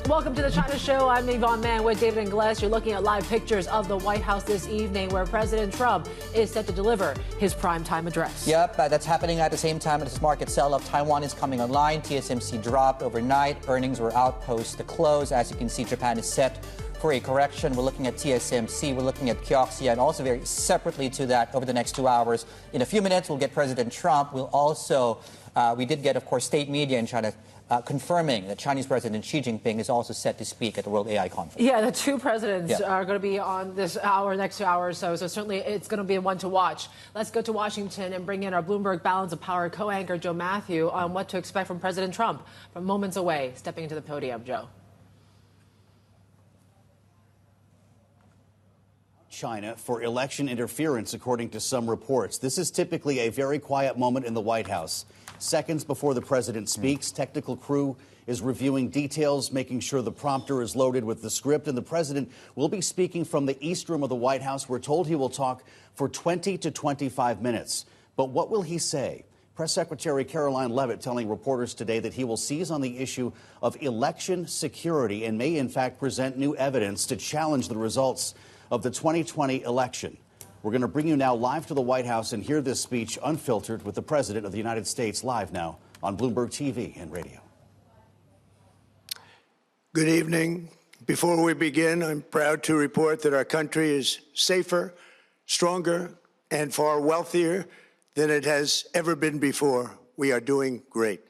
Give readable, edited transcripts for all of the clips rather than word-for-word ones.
Welcome to the China Show. I'm Yvonne Man with David Ingles. You're looking at live pictures of the White House this evening where President Trump is set to deliver his primetime address. Yep, that's happening at the same time as this market sell-off. Taiwan is coming online. TSMC dropped overnight. Earnings were out post the close. As you can see, Japan is set for a correction. We're looking at TSMC. We're looking at Kioxia, and also very separately to that over the next 2 hours. In a few minutes, we'll get President Trump. We'll also, we did get, of course, state media in China confirming that Chinese President Xi Jinping is also set to speak at the World AI Conference. Yeah, the two presidents are going to be on this hour, next 2 hours or so. So certainly it's going to be one to watch. Let's go to Washington and bring in our Bloomberg Balance of Power co-anchor Joe Matthew on what to expect from President Trump from moments away, stepping into the podium. Joe. China for election interference, according to some reports. This is typically a very quiet moment in the White House. Seconds before the president speaks, technical crew is reviewing details, making sure the prompter is loaded with the script, and the president will be speaking from the East Room of the White House. We're told he will talk for 20 to 25 minutes. But what will he say? Press Secretary Caroline Leavitt telling reporters today that he will seize on the issue of election security and may, in fact, present new evidence to challenge the results of the 2020 election. We're going to bring you now live to the White House and hear this speech unfiltered with the President of the United States live now on Bloomberg TV and radio. Good evening. Before we begin, I'm proud to report that our country is safer, stronger, and far wealthier than it has ever been before. We are doing great.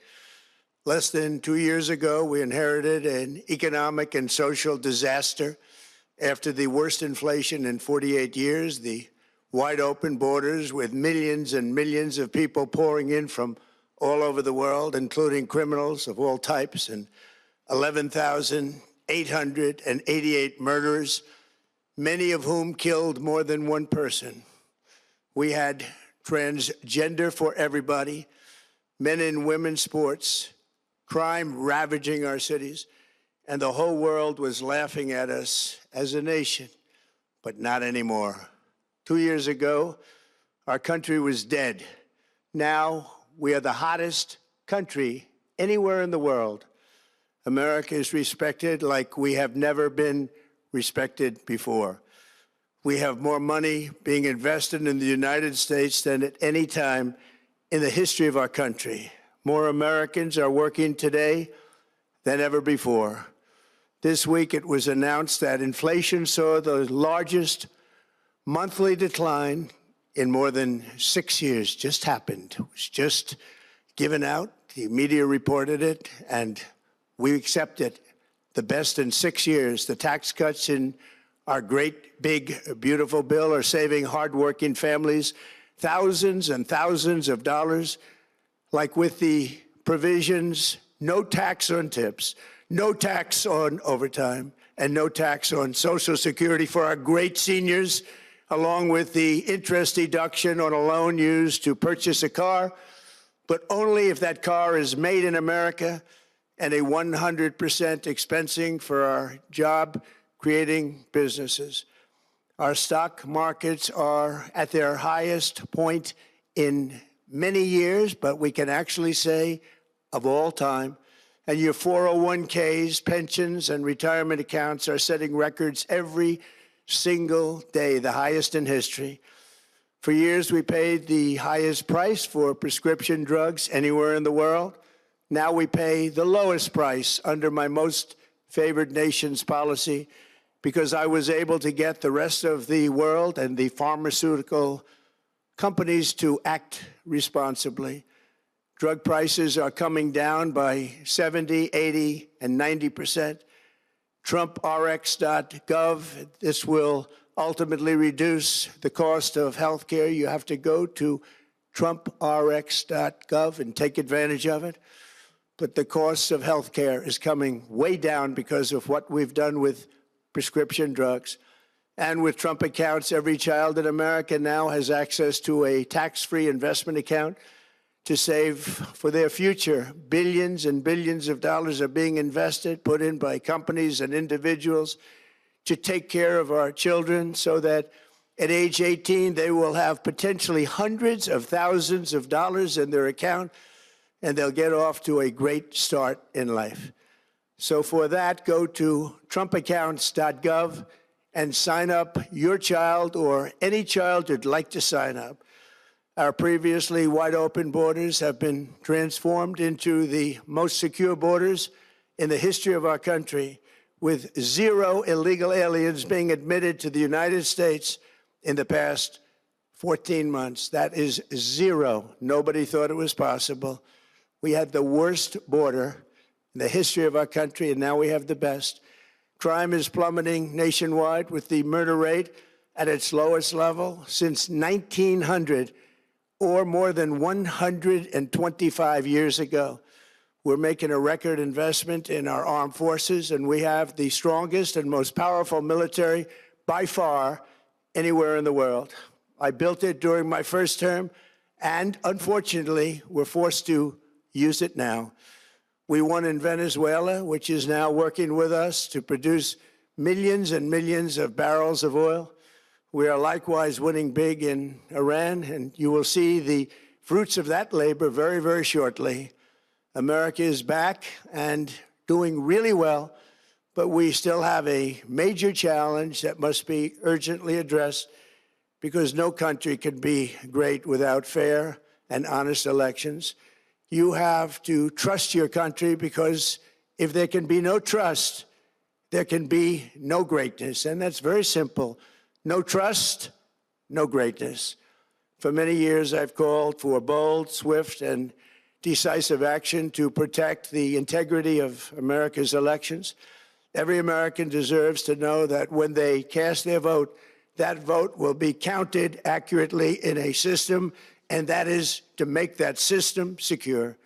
Less than 2 years ago, we inherited an economic and social disaster. After the worst inflation in 48 years, the wide open borders with millions and millions of people pouring in from all over the world, including criminals of all types, and 11,888 murderers, many of whom killed more than one person. We had transgender for everybody, men and women sports, crime ravaging our cities, and the whole world was laughing at us as a nation, but not anymore. 2 years ago, our country was dead. Now, we are the hottest country anywhere in the world. America is respected like we have never been respected before. We have more money being invested in the United States than at any time in the history of our country. More Americans are working today than ever before. This week, it was announced that inflation saw the largest monthly decline in more than 6 years. Just happened. It was just given out. The media reported it, and we accept it. The best in 6 years. The tax cuts in our great, big, beautiful bill are saving hardworking families thousands and thousands of dollars, like with the provisions, no tax on tips, no tax on overtime, and no tax on Social Security for our great seniors, along with the interest deduction on a loan used to purchase a car, but only if that car is made in America, and a 100% expensing for our job-creating businesses. Our stock markets are at their highest point in many years, but we can actually say of all time. And your 401ks, pensions, and retirement accounts are setting records every single day, the highest in history. For years, we paid the highest price for prescription drugs anywhere in the world. Now we pay the lowest price under my most favored nation's policy because I was able to get the rest of the world and the pharmaceutical companies to act responsibly. Drug prices are coming down by 70, 80, and 90%. TrumpRx.gov, this will ultimately reduce the cost of health care. You have to go to TrumpRx.gov and take advantage of it. But the cost of health care is coming way down because of what we've done with prescription drugs. And with Trump accounts, every child in America now has access to a tax-free investment account to save for their future. Billions and billions of dollars are being invested, put in by companies and individuals to take care of our children so that at age 18, they will have potentially hundreds of thousands of dollars in their account, and they'll get off to a great start in life. So for that, go to trumpaccounts.gov and sign up your child or any child who'd like to sign up. Our previously wide open borders have been transformed into the most secure borders in the history of our country, with 0 illegal aliens being admitted to the United States in the past 14 months. That is 0. Nobody thought it was possible. We had the worst border in the history of our country, and now we have the best. Crime is plummeting nationwide, with the murder rate at its lowest level since 1900, or more than 125 years ago. We're making a record investment in our armed forces, and we have the strongest and most powerful military by far anywhere in the world. I built it during my first term, and unfortunately, we're forced to use it now. We won in Venezuela, which is now working with us to produce millions and millions of barrels of oil. We are likewise winning big in Iran, and you will see the fruits of that labor very, very shortly. America is back and doing really well, but we still have a major challenge that must be urgently addressed, because no country can be great without fair and honest elections. You have to trust your country, because if there can be no trust, there can be no greatness. And that's very simple. No trust, no greatness. For many years, I've called for bold, swift, and decisive action to protect the integrity of America's elections. Every American deserves to know that when they cast their vote, that vote will be counted accurately in a system, and that is to make that system secure,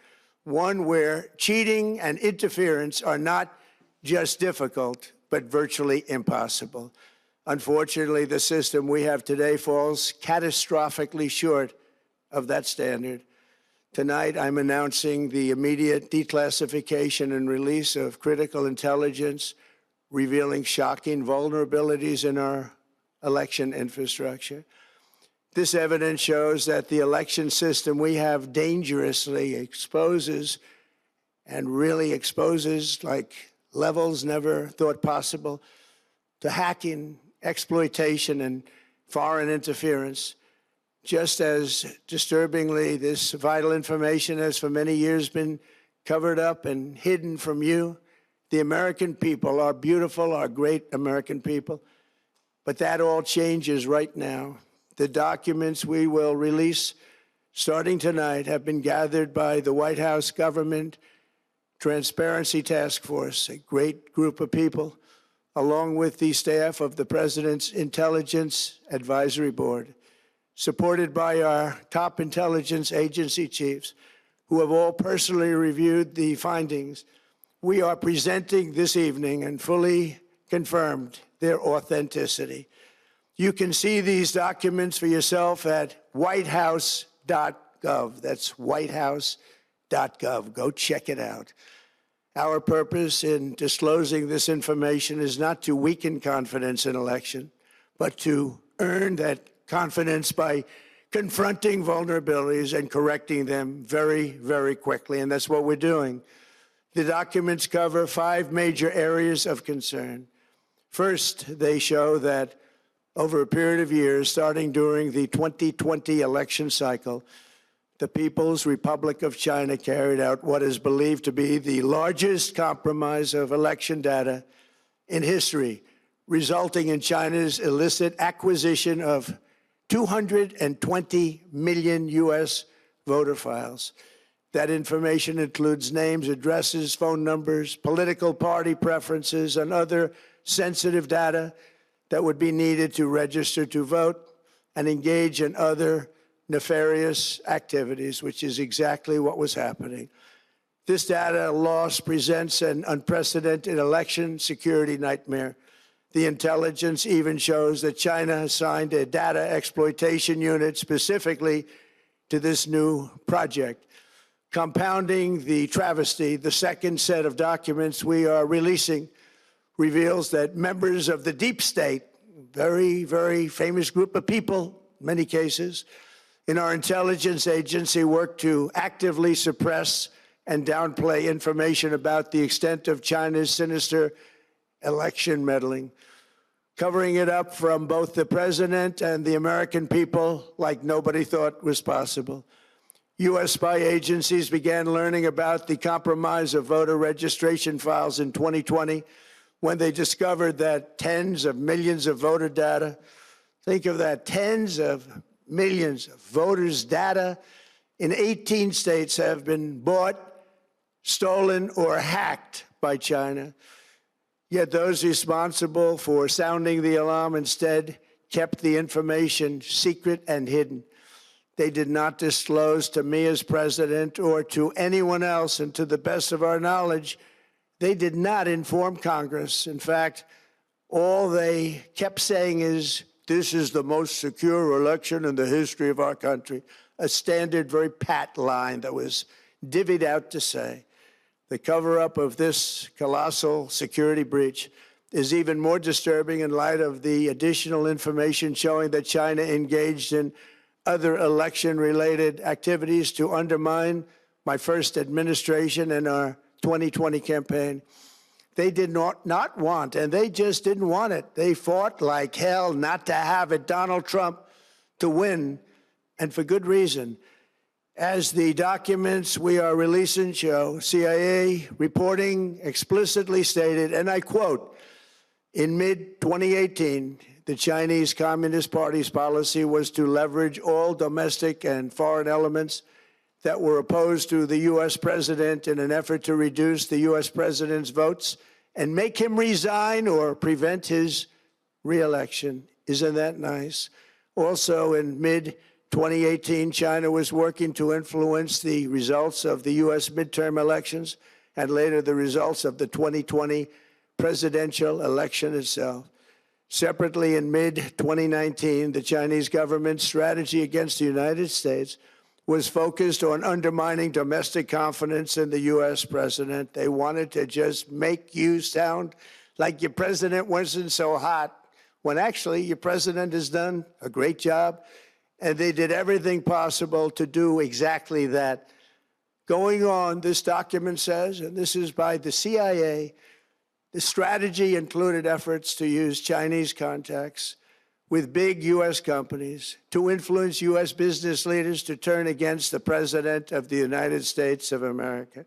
one where cheating and interference are not just difficult, but virtually impossible. Unfortunately, the system we have today falls catastrophically short of that standard. Tonight, I'm announcing the immediate declassification and release of critical intelligence revealing shocking vulnerabilities in our election infrastructure. This evidence shows that the election system we have dangerously exposes, and really exposes like levels never thought possible, to hacking, exploitation, and foreign interference. Just as disturbingly, this vital information has for many years been covered up and hidden from you, the American people, our beautiful, our great American people. But that all changes right now. The documents we will release starting tonight have been gathered by the White House Government Transparency Task Force, a great group of people, along with the staff of the President's Intelligence Advisory Board, supported by our top intelligence agency chiefs, who have all personally reviewed the findings. We are presenting this evening and fully confirmed their authenticity. You can see these documents for yourself at whitehouse.gov. That's whitehouse.gov. Go check it out. Our purpose in disclosing this information is not to weaken confidence in election, but to earn that confidence by confronting vulnerabilities and correcting them very, very quickly. And that's what we're doing. The documents cover 5 major areas of concern. First, they show that over a period of years, starting during the 2020 election cycle, the People's Republic of China carried out what is believed to be the largest compromise of election data in history, resulting in China's illicit acquisition of 220 million U.S. voter files. That information includes names, addresses, phone numbers, political party preferences, and other sensitive data that would be needed to register to vote and engage in other nefarious activities, which is exactly what was happening. This data loss presents an unprecedented election security nightmare. The intelligence even shows that China assigned a data exploitation unit specifically to this new project. Compounding the travesty, the second set of documents we are releasing reveals that members of the deep state, very, very famous group of people, in many cases, in our intelligence agency work to actively suppress and downplay information about the extent of China's sinister election meddling, covering it up from both the president and the American people like nobody thought was possible. U.S. spy agencies began learning about the compromise of voter registration files in 2020 when they discovered that tens of millions of voter data, think of that, tens of millions of voters' data in 18 states have been bought, stolen, or hacked by China. Yet those responsible for sounding the alarm instead kept the information secret and hidden. They did not disclose to me as president or to anyone else, and to the best of our knowledge, they did not inform Congress. In fact, all they kept saying is, this is the most secure election in the history of our country, a standard, very pat line that was divvied out to say. The cover-up of this colossal security breach is even more disturbing in light of the additional information showing that China engaged in other election-related activities to undermine my first administration and our 2020 campaign. They did not want, and they just didn't want it. They fought like hell not to have it, Donald Trump, to win, and for good reason. As the documents we are releasing show, CIA reporting explicitly stated, and I quote, in mid-2018, the Chinese Communist Party's policy was to leverage all domestic and foreign elements that were opposed to the U.S. president in an effort to reduce the U.S. president's votes and make him resign or prevent his re-election. Isn't that nice? Also, in mid-2018, China was working to influence the results of the U.S. midterm elections and later the results of the 2020 presidential election itself. Separately, in mid-2019, the Chinese government's strategy against the United States was focused on undermining domestic confidence in the U.S. president. They wanted to just make you sound like your president wasn't so hot, when actually your president has done a great job, and they did everything possible to do exactly that. Going on, this document says, and this is by the CIA, the strategy included efforts to use Chinese contacts with big U.S. companies to influence U.S. business leaders to turn against the President of the United States of America.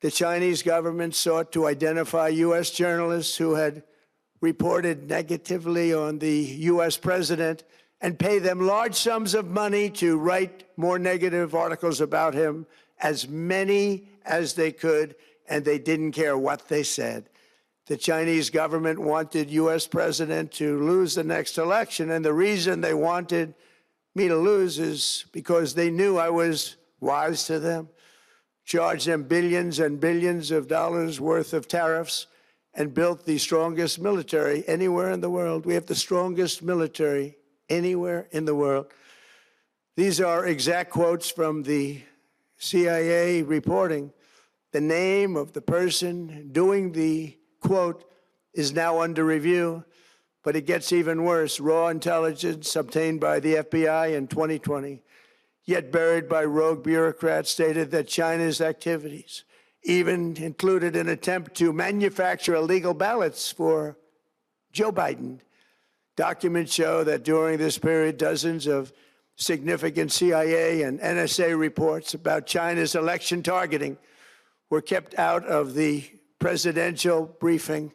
The Chinese government sought to identify U.S. journalists who had reported negatively on the U.S. president and pay them large sums of money to write more negative articles about him, as many as they could, and they didn't care what they said. The Chinese government wanted U.S. president to lose the next election, and the reason they wanted me to lose is because they knew I was wise to them, charged them billions and billions of dollars worth of tariffs, and built the strongest military anywhere in the world. We have the strongest military anywhere in the world. These are exact quotes from the CIA reporting. The name of the person doing the quote is now under review, but it gets even worse. Raw intelligence obtained by the FBI in 2020, yet buried by rogue bureaucrats, stated that China's activities even included an attempt to manufacture illegal ballots for Joe Biden. Documents show that during this period, dozens of significant CIA and NSA reports about China's election targeting were kept out of the presidential briefing.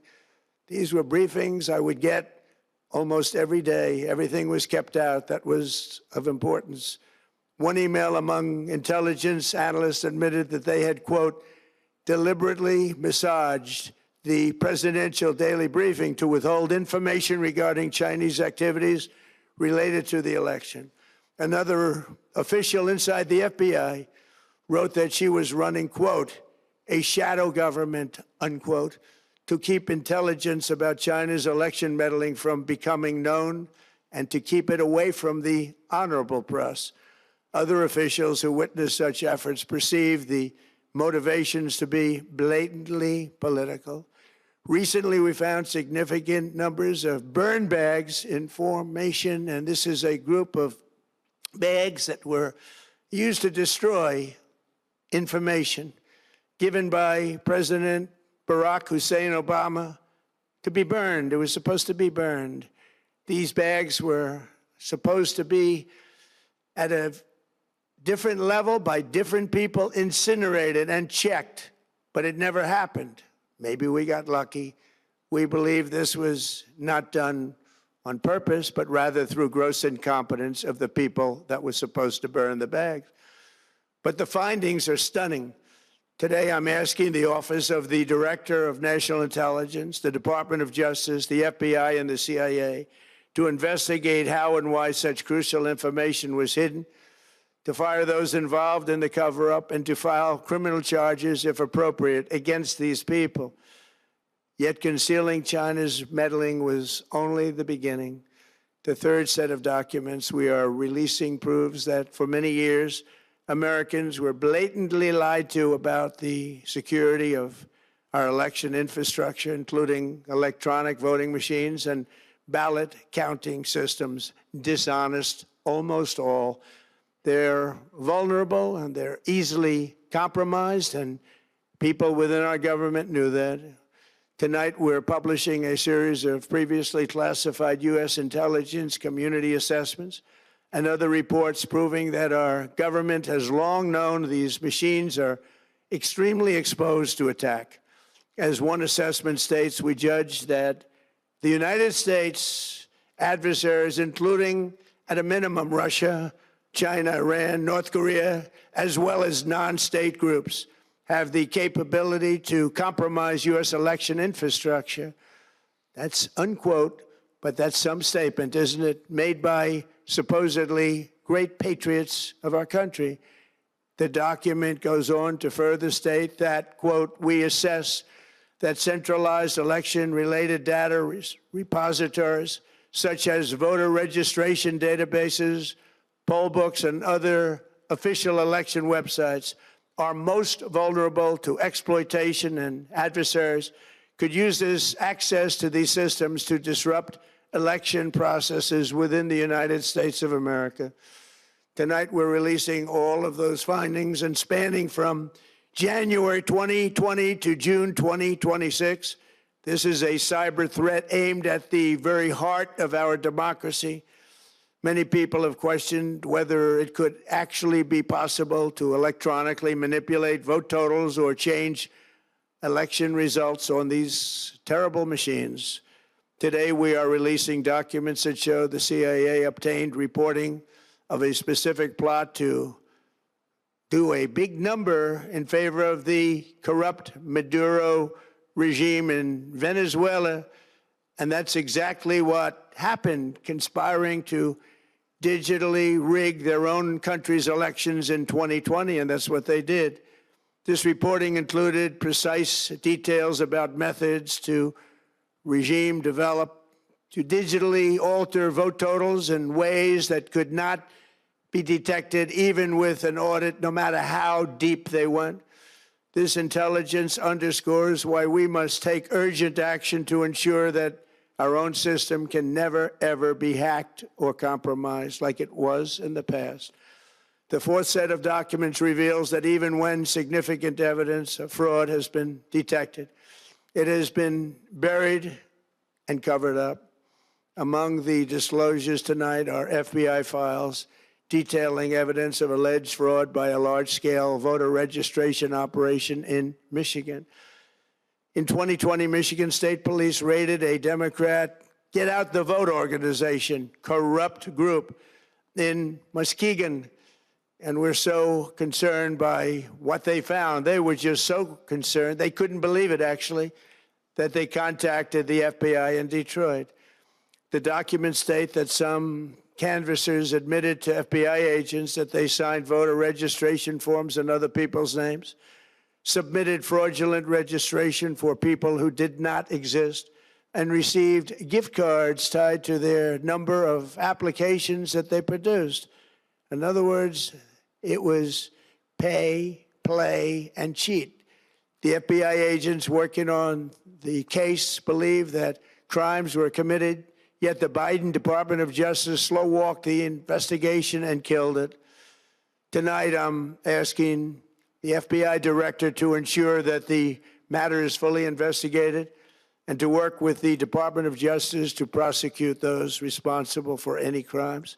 These were briefings I would get almost every day. Everything was kept out that was of importance. One email among intelligence analysts admitted that they had, quote, deliberately massaged the presidential daily briefing to withhold information regarding Chinese activities related to the election. Another official inside the FBI wrote that she was running, quote, a shadow government, unquote, to keep intelligence about China's election meddling from becoming known and to keep it away from the honorable press. Other officials who witnessed such efforts perceived the motivations to be blatantly political. Recently, we found significant numbers of burn bags in formation, and this is a group of bags that were used to destroy information given by President Barack Hussein Obama to be burned. It was supposed to be burned. These bags were supposed to be at a different level by different people, incinerated and checked, but it never happened. Maybe we got lucky. We believe this was not done on purpose, but rather through gross incompetence of the people that were supposed to burn the bags. But the findings are stunning. Today, I'm asking the Office of the Director of National Intelligence, the Department of Justice, the FBI, and the CIA to investigate how and why such crucial information was hidden, to fire those involved in the cover-up, and to file criminal charges, if appropriate, against these people. Yet concealing China's meddling was only the beginning. The third set of documents we are releasing proves that for many years, Americans were blatantly lied to about the security of our election infrastructure, including electronic voting machines and ballot counting systems. Dishonest, almost all. They're vulnerable and they're easily compromised, and people within our government knew that. Tonight, we're publishing a series of previously classified U.S. intelligence community assessments and other reports proving that our government has long known these machines are extremely exposed to attack. As one assessment states, we judge that the United States adversaries, including at a minimum Russia, China, Iran, North Korea, as well as non-state groups, have the capability to compromise U.S. election infrastructure. That's unquote, but that's some statement, isn't it? Made by supposedly great patriots of our country. The document goes on to further state that, quote, we assess that centralized election-related data repositories, such as voter registration databases, poll books, and other official election websites, are most vulnerable to exploitation, and adversaries could use this access to these systems to disrupt election processes within the United States of America. Tonight, we're releasing all of those findings, and spanning from January 2020 to June 2026. This is a cyber threat aimed at the very heart of our democracy. Many people have questioned whether it could actually be possible to electronically manipulate vote totals or change election results on these terrible machines. Today, we are releasing documents that show the CIA obtained reporting of a specific plot to do a big number in favor of the corrupt Maduro regime in Venezuela. And that's exactly what happened, conspiring to digitally rig their own country's elections in 2020, and that's what they did. This reporting included precise details about methods to regime develop to digitally alter vote totals in ways that could not be detected even with an audit, no matter how deep they went. This intelligence underscores why we must take urgent action to ensure that our own system can never, ever be hacked or compromised like it was in the past. The fourth set of documents reveals that even when significant evidence of fraud has been detected, it has been buried and covered up. Among the disclosures tonight are FBI files detailing evidence of alleged fraud by a large-scale voter registration operation in Michigan. In 2020, Michigan State Police raided a Democrat Get Out the Vote organization, corrupt group in Muskegon. And we're so concerned by what they found. They were just so concerned, they couldn't believe it, actually, that they contacted the FBI in Detroit. The documents state that some canvassers admitted to FBI agents that they signed voter registration forms in other people's names, submitted fraudulent registration for people who did not exist, and received gift cards tied to their number of applications that they produced. In other words, it was pay, play, and cheat. The FBI agents working on the case believe that crimes were committed, yet the Biden Department of Justice slow-walked the investigation and killed it. Tonight, I'm asking the FBI director to ensure that the matter is fully investigated and to work with the Department of Justice to prosecute those responsible for any crimes.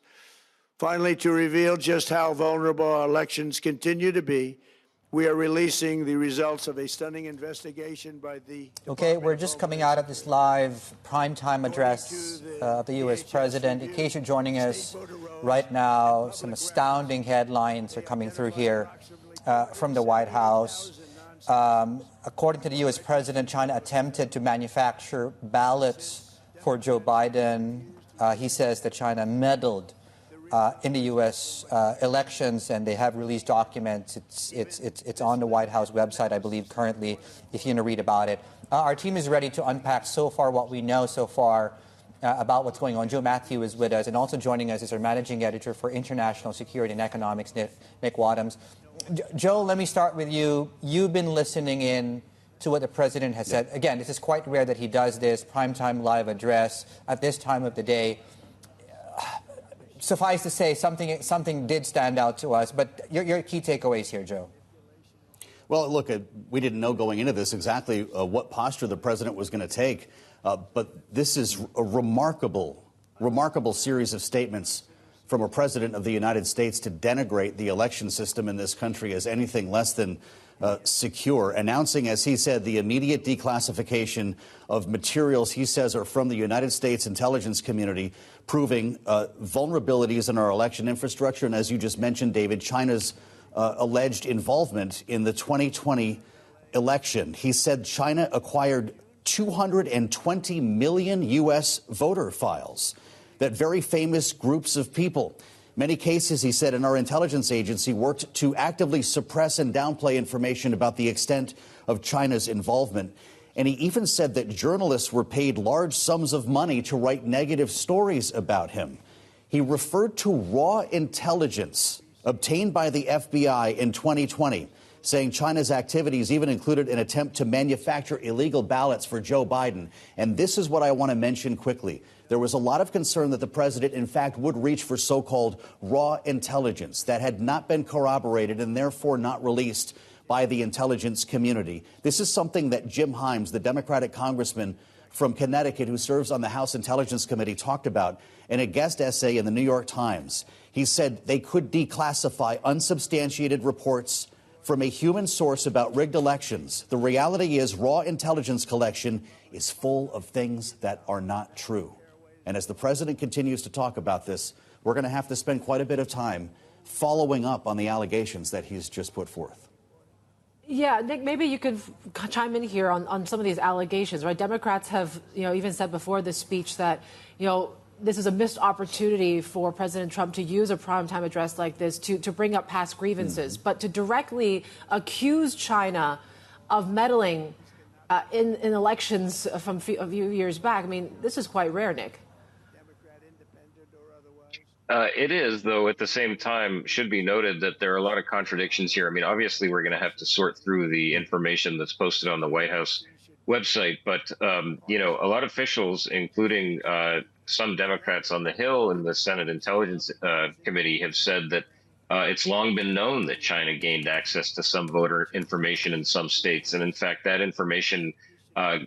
Finally, to reveal just how vulnerable our elections continue to be, we are releasing the results of a stunning investigation by the... Okay, we're just coming out of this live primetime address of the U.S. President. In case you're joining us right now, some astounding headlines are coming through here from the White House. According to the U.S. President, China attempted to manufacture ballots for Joe Biden. He says that China meddled in the U.S. elections, and they have released documents. It's on the White House website, I believe, currently, if you want to read about it. Our team is ready to unpack so far what we know so far about what's going on. Joe Matthew is with us, and also joining us is our managing editor for international security and economics, Nick Wadhams. Joe, let me start with you. You've been listening in to what the president has said. Again, this is quite rare that he does this primetime live address at this time of the day. Suffice to say, something did stand out to us, but your key takeaways here, Joe. Well, look, we didn't know going into this exactly what posture the president was going to take, but this is a remarkable series of statements from a president of the United States to denigrate the election system in this country as anything less than secure, announcing, as he said, the immediate declassification of materials he says are from the United States intelligence community, proving vulnerabilities in our election infrastructure. And as you just mentioned, David, China's alleged involvement in the 2020 election. He said China acquired 220 million U.S. voter files, that very famous groups of people. Many cases, he said, in our intelligence agency worked to actively suppress and downplay information about the extent of China's involvement. And he even said that journalists were paid large sums of money to write negative stories about him. He referred to raw intelligence obtained by the FBI in 2020, saying China's activities even included an attempt to manufacture illegal ballots for Joe Biden. And this is what I want to mention quickly. There was a lot of concern that the president, in fact, would reach for so-called raw intelligence that had not been corroborated and therefore not released by the intelligence community. This is something that Jim Himes, the Democratic congressman from Connecticut who serves on the House Intelligence Committee, talked about in a guest essay in the New York Times. He said they could declassify unsubstantiated reports from a human source about rigged elections. The reality is raw intelligence collection is full of things that are not true. And as the president continues to talk about this, we're going to have to spend quite a bit of time following up on the allegations that he's just put forth. Yeah, Nick, maybe you could chime in here on some of these allegations, right? Democrats have, even said before this speech that, this is a missed opportunity for President Trump to use a primetime address like this to bring up past grievances, but to directly accuse China of meddling in elections from a few years back. I mean, this is quite rare, Nick. It is, though, at the same time, should be noted that there are a lot of contradictions here. I mean, obviously, we're going to have to sort through the information that's posted on the White House website. But, a lot of officials, including some Democrats on the Hill and the Senate Intelligence Committee, have said that it's long been known that China gained access to some voter information in some states. And in fact, that information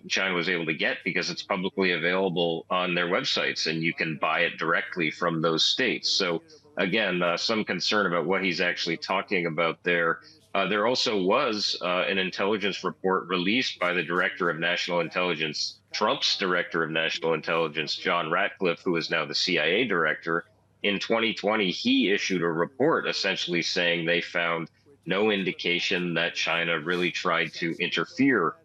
China was able to get because it's publicly available on their websites, and you can buy it directly from those states. So again, some concern about what he's actually talking about there. There also was an intelligence report released by the Director of National Intelligence, Trump's Director of National Intelligence, John Ratcliffe, who is now the CIA Director. In 2020, he issued a report essentially saying they found no indication that China really tried to interfere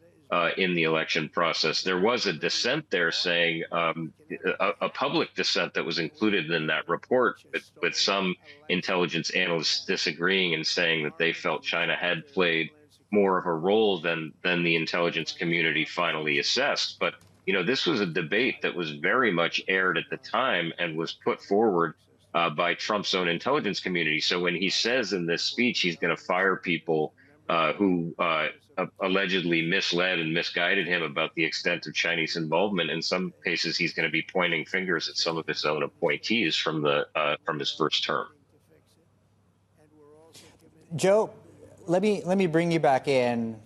in the election process. There was a dissent there saying a public dissent that was included in that report, with some intelligence analysts disagreeing and saying that they felt China had played more of a role than the intelligence community finally assessed. But, this was a debate that was very much aired at the time and was put forward by Trump's own intelligence community. So when he says in this speech he's going to fire people who allegedly misled and misguided him about the extent of Chinese involvement, in some cases he's going to be pointing fingers at some of his own appointees from his first term. Joe, let me bring you back in.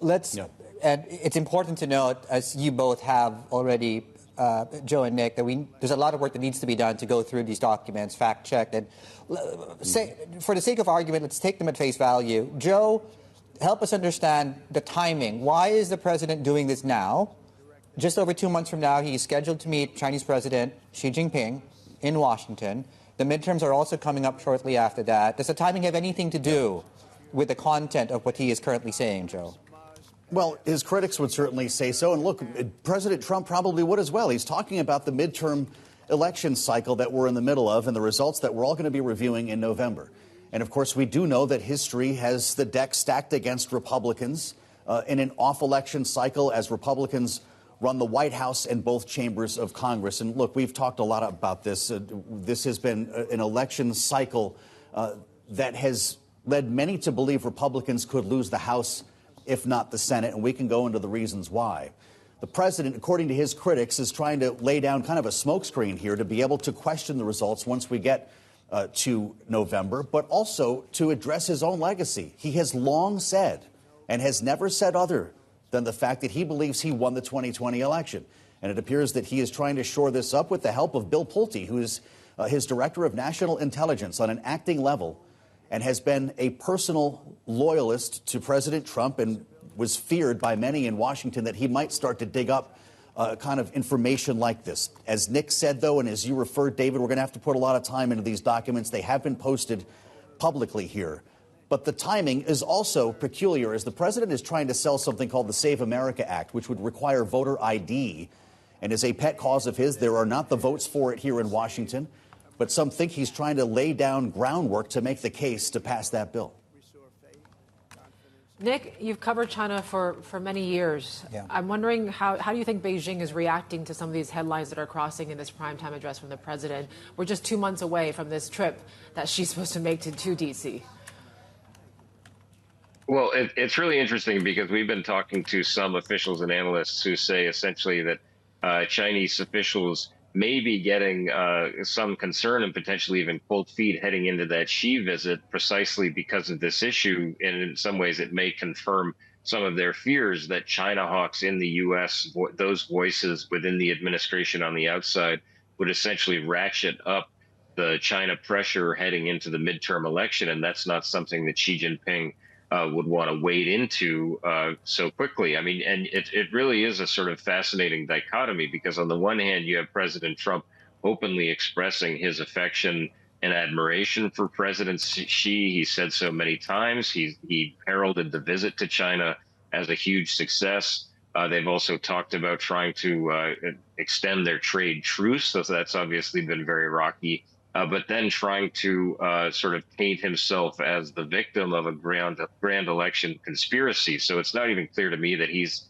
And it's important to note, as you both have already, Joe and Nick, that there's a lot of work that needs to be done to go through these documents, fact check, and for the sake of argument, let's take them at face value. Joe, help us understand the timing. Why is the president doing this now? Just over 2 months from now, he's scheduled to meet Chinese President Xi Jinping in Washington. The midterms are also coming up shortly after that. Does the timing have anything to do with the content of what he is currently saying, Joe? Well, his critics would certainly say so. And look, President Trump probably would as well. He's talking about the midterm election cycle that we're in the middle of and the results that we're all going to be reviewing in November. And of course, we do know that history has the deck stacked against Republicans in an off-election cycle as Republicans run the White House and both chambers of Congress. And look, we've talked a lot about this. This has been an election cycle that has led many to believe Republicans could lose the House, if not the Senate, and we can go into the reasons why. The president, according to his critics, is trying to lay down kind of a smokescreen here to be able to question the results once we get to November, but also to address his own legacy. He has long said, and has never said other than the fact that he believes he won the 2020 election. And it appears that he is trying to shore this up with the help of Bill Pulte, who is his director of national intelligence on an acting level, and has been a personal loyalist to President Trump and was feared by many in Washington that he might start to dig up kind of information like this. As Nick said, though, and as you referred, David, we're going to have to put a lot of time into these documents. They have been posted publicly here. But the timing is also peculiar, as the president is trying to sell something called the Save America Act, which would require voter ID, and is a pet cause of his. There are not the votes for it here in Washington. But some think he's trying to lay down groundwork to make the case to pass that bill. Nick, you've covered China for many years. Yeah. I'm wondering how do you think Beijing is reacting to some of these headlines that are crossing in this primetime address from the president? We're just 2 months away from this trip that she's supposed to make to D.C. Well, it's really interesting because we've been talking to some officials and analysts who say essentially that Chinese officials may be getting some concern and potentially even cold feet heading into that Xi visit precisely because of this issue. And in some ways, it may confirm some of their fears that China hawks in the U.S., those voices within the administration on the outside, would essentially ratchet up the China pressure heading into the midterm election. And that's not something that Xi Jinping would want to wade into so quickly. I mean, and it really is a sort of fascinating dichotomy because on the one hand, you have President Trump openly expressing his affection and admiration for President Xi. He said so many times. He heralded the visit to China as a huge success. They've also talked about trying to extend their trade truce, so that's obviously been very rocky. But then trying to sort of paint himself as the victim of a grand election conspiracy. So it's not even clear to me that he's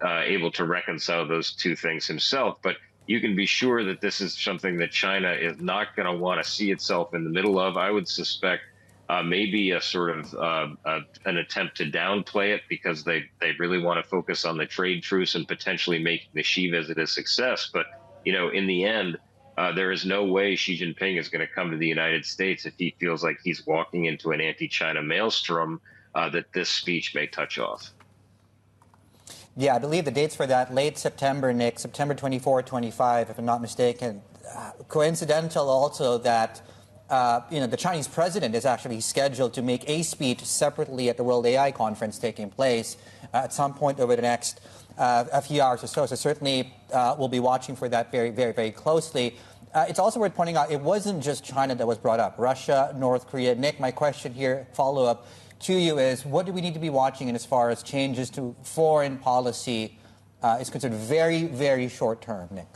able to reconcile those two things himself. But you can be sure that this is something that China is not going to want to see itself in the middle of. I would suspect maybe a sort of an attempt to downplay it because they really want to focus on the trade truce and potentially making the Xi visit a success. But, you know, in the end, there is no way Xi Jinping is going to come to the United States if he feels like he's walking into an anti-China maelstrom that this speech may touch off. Yeah, I believe the dates for that late September, Nick, September 24, 25, if I'm not mistaken. Coincidental also that, the Chinese president is actually scheduled to make a speech separately at the World AI Conference taking place at some point over the next a few hours or so. So certainly we'll be watching for that very, very, very closely. It's also worth pointing out it wasn't just China that was brought up. Russia, North Korea. Nick, my question here, follow-up to you is, what do we need to be watching in as far as changes to foreign policy is concerned? Very, very short term, Nick.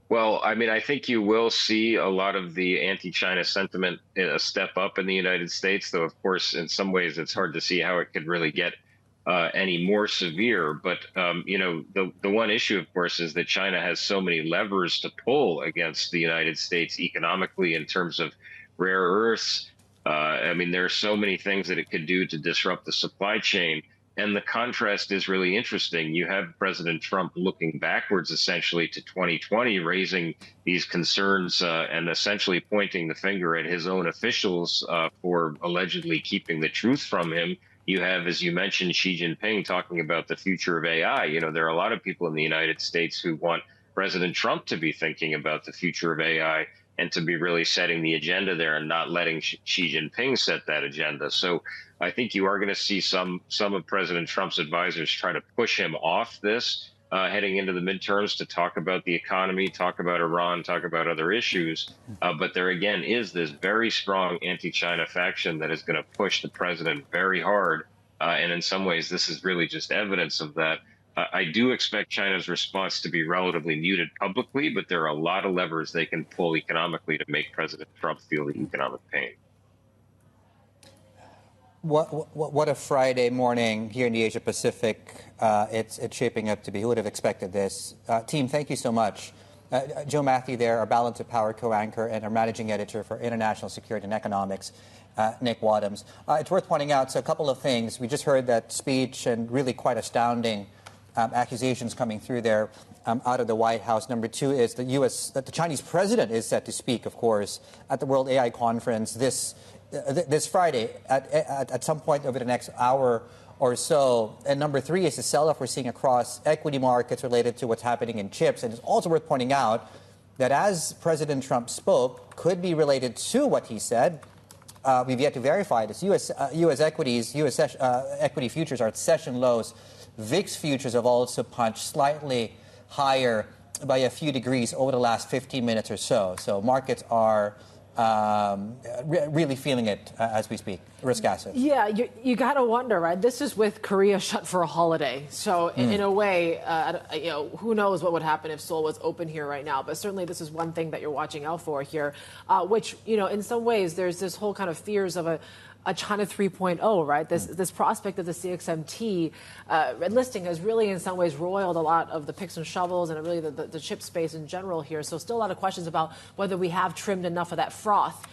Well, I mean, I think you will see a lot of the anti-China sentiment step up in the United States, though, of course, in some ways it's hard to see how it could really get any more severe. But, the one issue, of course, is that China has so many levers to pull against the United States economically in terms of rare earths. I mean, there are so many things that it could do to disrupt the supply chain. And the contrast is really interesting. You have President Trump looking backwards, essentially, to 2020, raising these concerns and essentially pointing the finger at his own officials for allegedly keeping the truth from him. You have, as you mentioned, Xi Jinping talking about the future of AI. You know, there are a lot of people in the United States who want President Trump to be thinking about the future of AI and to be really setting the agenda there and not letting Xi Jinping set that agenda. So I think you are going to see some of President Trump's advisors try to push him off this heading into the midterms to talk about the economy, talk about Iran, talk about other issues. But there again is this very strong anti-China faction that is going to push the president very hard. And in some ways, this is really just evidence of that. I do expect China's response to be relatively muted publicly, but there are a lot of levers they can pull economically to make President Trump feel the economic pain. What a Friday morning here in the Asia Pacific it's shaping up to be. Who would have expected this? Team, thank you so much. Joe Matthew there, our Balance of Power co-anchor and our managing editor for International Security and Economics, Nick Wadhams. It's worth pointing out a couple of things. We just heard that speech and really quite astounding accusations coming through there out of the White House. Number two is that the Chinese president is set to speak, of course, at the World AI Conference this Friday at some point over the next hour or so. And number three is the sell-off we're seeing across equity markets related to what's happening in chips. And it's also worth pointing out that as President Trump spoke, could be related to what he said. We've yet to verify this. U.S. equities, equity futures are at session lows. VIX futures have also punched slightly higher by a few degrees over the last 15 minutes or so. So markets are really feeling it as we speak. Risk assets. Yeah, you got to wonder, right? This is with Korea shut for a holiday. So in a way, who knows what would happen if Seoul was open here right now. But certainly this is one thing that you're watching out for here, which, in some ways, there's this whole kind of fears of a China 3.0, right? This prospect of the CXMT listing has really, in some ways, roiled a lot of the picks and shovels and really the chip space in general here. So still a lot of questions about whether we have trimmed enough of that froth.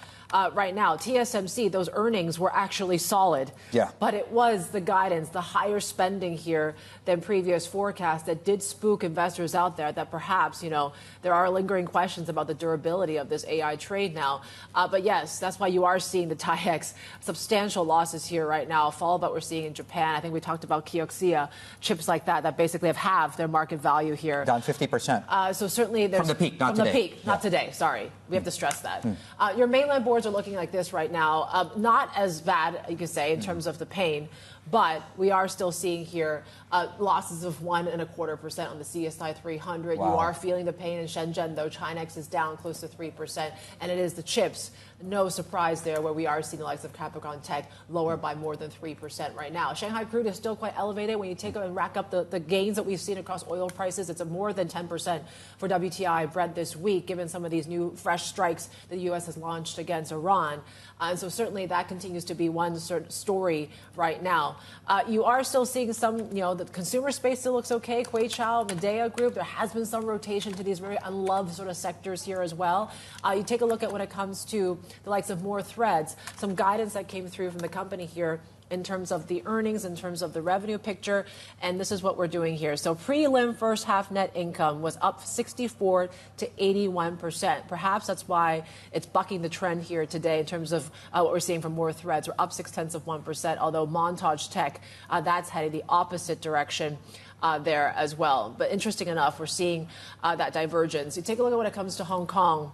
Right now, TSMC, those earnings were actually solid. Yeah. But it was the guidance, the higher spending here than previous forecasts that did spook investors out there that perhaps, there are lingering questions about the durability of this AI trade now. But yes, that's why you are seeing the TAIEX substantial losses here right now, followed by what we're seeing in Japan. I think we talked about Kioxia, chips like that basically have halved their market value here. Down 50%. So certainly there's... From the peak, not today. From the peak, not today, sorry. We have to stress that. Your mainland boards are looking like this right now. Not as bad, you could say, in terms of the pain, but we are still seeing here losses of 1.25% on the CSI 300. Wow. You are feeling the pain in Shenzhen, though. Chinex is down close to 3%, and it is the chips. No surprise there, where we are seeing the likes of Capricorn Tech lower by more than 3% right now. Shanghai crude is still quite elevated. When you take and rack up the gains that we've seen across oil prices, it's more than 10% for WTI Brent this week, given some of these new fresh strikes that the U.S. has launched against Iran. And so certainly that continues to be one sort of story right now. You are still seeing some, the consumer space still looks okay. Huiyao, Medea Group, there has been some rotation to these very unloved sort of sectors here as well. You take a look at when it comes to the likes of More Threads, some guidance that came through from the company here in terms of the earnings, in terms of the revenue picture, and this is what we're doing here. So prelim first half net income was up 64 to 81%. Perhaps that's why it's bucking the trend here today in terms of what we're seeing from More Threads. We're up 0.6%, although Montage Tech, that's heading the opposite direction. There as well. But interesting enough, we're seeing that divergence. You take a look at when it comes to Hong Kong.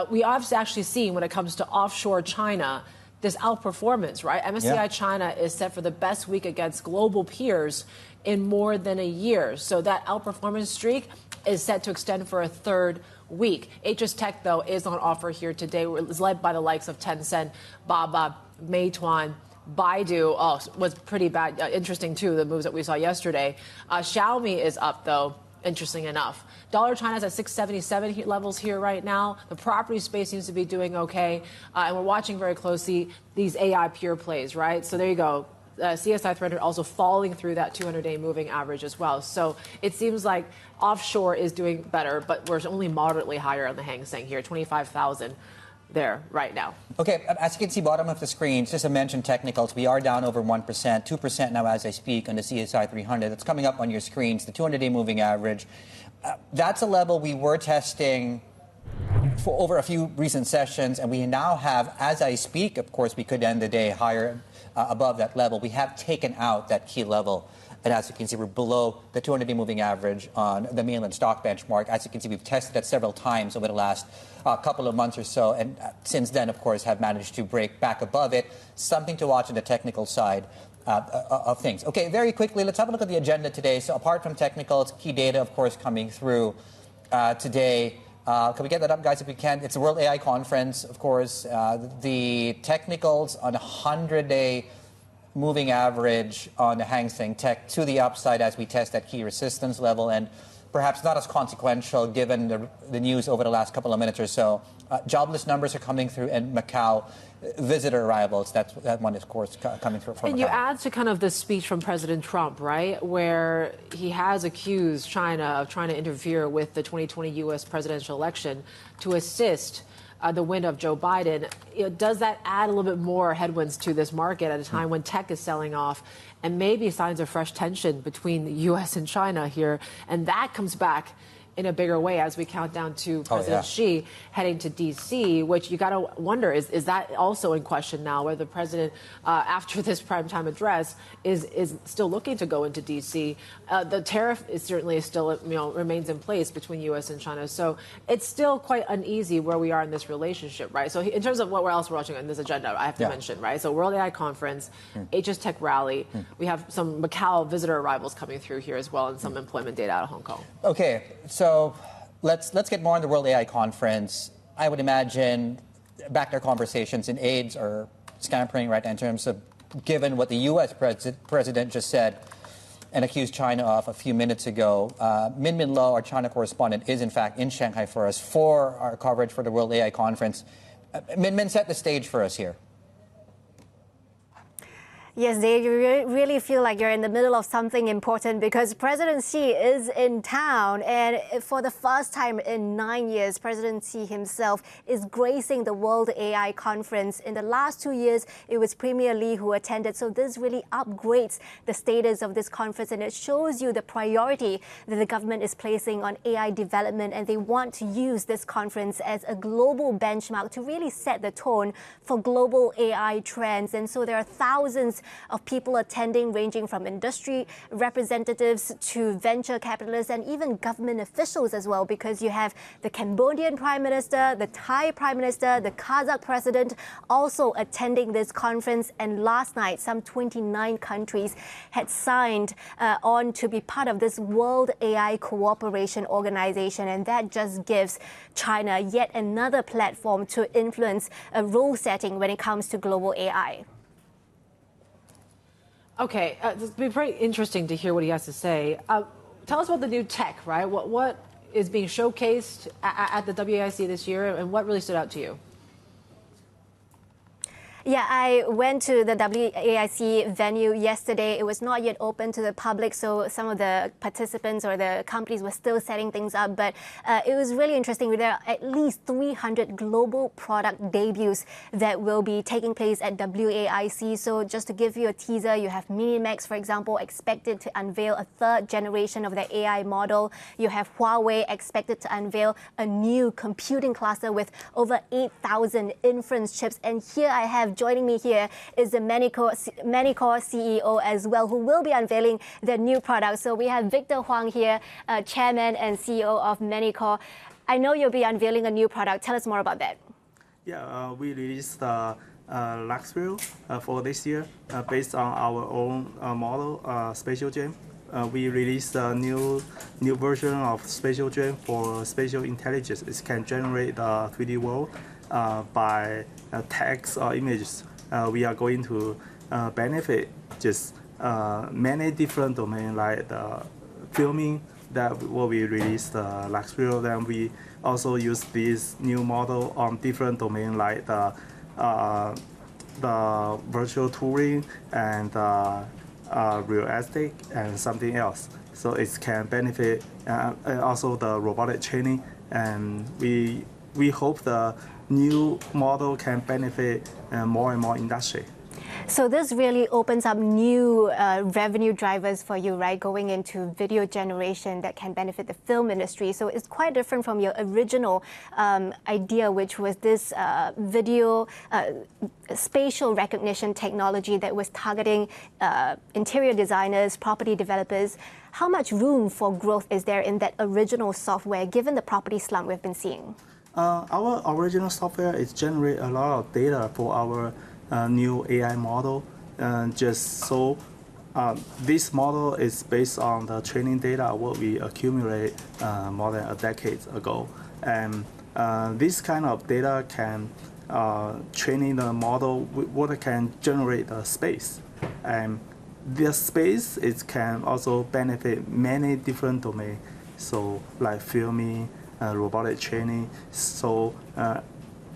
We have actually seen when it comes to offshore China, this outperformance, right? MSCI China is set for the best week against global peers in more than a year. So that outperformance streak is set to extend for a third week. HS Tech, though, is on offer here today. It's led by the likes of Tencent, Baba, Meituan, Baidu was pretty bad. Interesting, too, the moves that we saw yesterday. Xiaomi is up, though. Interesting enough. Dollar China's at 677 levels here right now. The property space seems to be doing okay. And we're watching very closely these AI pure plays, right? So there you go. CSI 300 also falling through that 200-day moving average as well. So it seems like offshore is doing better, but we're only moderately higher on the Hang Seng here, 25,000. there right now. Okay, as you can see, bottom of the screen, just to mention technicals, we are down over 1%, 2% now as I speak on the CSI 300. That's coming up on your screens, the 200-day moving average. That's a level we were testing for over a few recent sessions, and we now have, as I speak, of course, we could end the day higher above that level. We have taken out that key level. And as you can see, we're below the 200-day moving average on the mainland stock benchmark. As you can see, we've tested that several times over the last couple of months or so. And since then, of course, have managed to break back above it. Something to watch on the technical side of things. Okay, very quickly, let's have a look at the agenda today. So apart from technicals, key data, of course, coming through today. Can we get that up, guys, if we can? It's a World AI Conference, of course. The technicals on a 100-day moving average on the Hang Seng Tech to the upside as we test that key resistance level, and perhaps not as consequential given the news over the last couple of minutes or so. Jobless numbers are coming through in Macau. Visitor arrivals, that one is, of course, coming through from And Macau. you add to kind of the speech from President Trump, right, where he has accused China of trying to interfere with the 2020 U.S. presidential election to assist the win of Joe Biden. Does that add a little bit more headwinds to this market at a time when tech is selling off and maybe signs of fresh tension between the U.S. and China here? And that comes back in a bigger way as we count down to President Xi heading to D.C., which you got to wonder, is that also in question now, whether the president, after this primetime address, is still looking to go into D.C. The tariff is certainly still, remains in place between U.S. and China. So it's still quite uneasy where we are in this relationship, right? So in terms of what else we're watching on this agenda, I have to mention, right? So World AI Conference, HS Tech Rally. We have some Macau visitor arrivals coming through here as well, and some employment data out of Hong Kong. Okay, so let's get more on the World AI Conference. I would imagine back their conversations in AIDS are scampering right in terms of, given what the U.S. president just said and accused China of a few minutes ago. Min Lo, our China correspondent, is in fact in Shanghai for us for our coverage for the World AI Conference. Min, set the stage for us here. Yes, Dave, you really feel like you're in the middle of something important because President Xi is in town, and for the first time in 9 years, President Xi himself is gracing the World AI Conference. In the last 2 years, it was Premier Li who attended, so this really upgrades the status of this conference, and it shows you the priority that the government is placing on AI development, and they want to use this conference as a global benchmark to really set the tone for global AI trends. And so there are thousands of people attending, ranging from industry representatives to venture capitalists and even government officials as well, because you have the Cambodian Prime Minister, the Thai Prime Minister, the Kazakh President also attending this conference. And last night, some 29 countries had signed on to be part of this World AI Cooperation Organization, and that just gives China yet another platform to influence rule setting when it comes to global AI. Okay, it's been very interesting to hear what he has to say. Tell us about the new tech, right? What is being showcased at the WAIC this year, and what really stood out to you? Yeah, I went to the WAIC venue yesterday. It was not yet open to the public, so some of the participants or the companies were still setting things up. But it was really interesting. There are at least 300 global product debuts that will be taking place at WAIC. So just to give you a teaser, you have Minimax, for example, expected to unveil a third generation of their AI model. You have Huawei expected to unveil a new computing cluster with over 8,000 inference chips. And here I have joining me here is the Manycore CEO as well, who will be unveiling their new product. So we have Victor Huang here, Chairman and CEO of Manycore. I know you'll be unveiling a new product. Tell us more about that. Yeah, we released Luxville for this year based on our own model, Spatial Gem. We released a new version of Spatial Gem for spatial intelligence. It can generate the 3D world by text or images. We are going to benefit just many different domains like the filming that will be released Luxville. Then we also use this new model on different domains like the virtual touring and real estate and something else. So it can benefit also the robotic training, and we hope the new model can benefit more and more industry. So this really opens up new revenue drivers for you, right? Going into video generation that can benefit the film industry. So it's quite different from your original idea, which was this video spatial recognition technology that was targeting interior designers, property developers. How much room for growth is there in that original software, given the property slump we've been seeing? Our original software is generate a lot of data for our new AI model. Just so this model is based on the training data what we accumulate more than a decade ago. And this kind of data can training the model what it can generate the space. And the space it can also benefit many different domains. So like filming, robotic training. So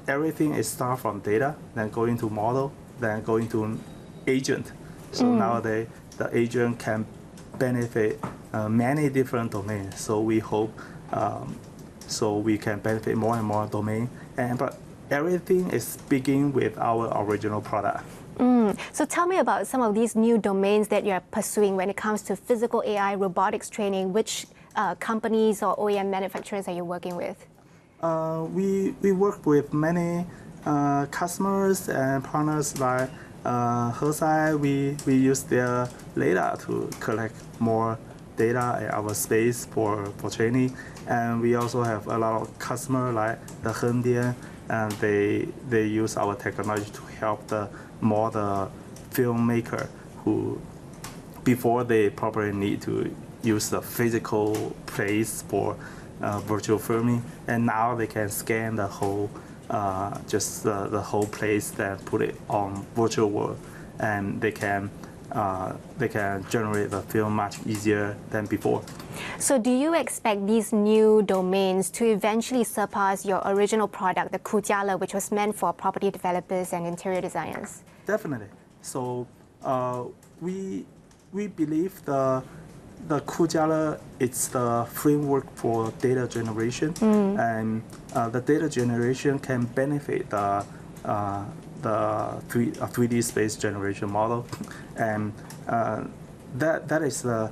everything is start from data, then going to model, then going to agent. So nowadays, the agent can benefit many different domains. So we hope so we can benefit more and more domains. But everything is begin with our original product. So tell me about some of these new domains that you're pursuing when it comes to physical AI, robotics training. Which companies or OEM manufacturers are you working with? We work with many customers and partners like Hesai. We use their data to collect more data in our space for training. And we also have a lot of customers like the Hendian, and they use our technology to help the filmmaker who before they probably need to use the physical place for virtual filming, and now they can scan the whole the whole place, then put it on virtual world, and they can generate the film much easier than before. So do you expect these new domains to eventually surpass your original product, the Kujiala, which was meant for property developers and interior designers? Definitely. So we believe the Kujiala is the framework for data generation, and the data generation can benefit the 3D space generation model, and that is the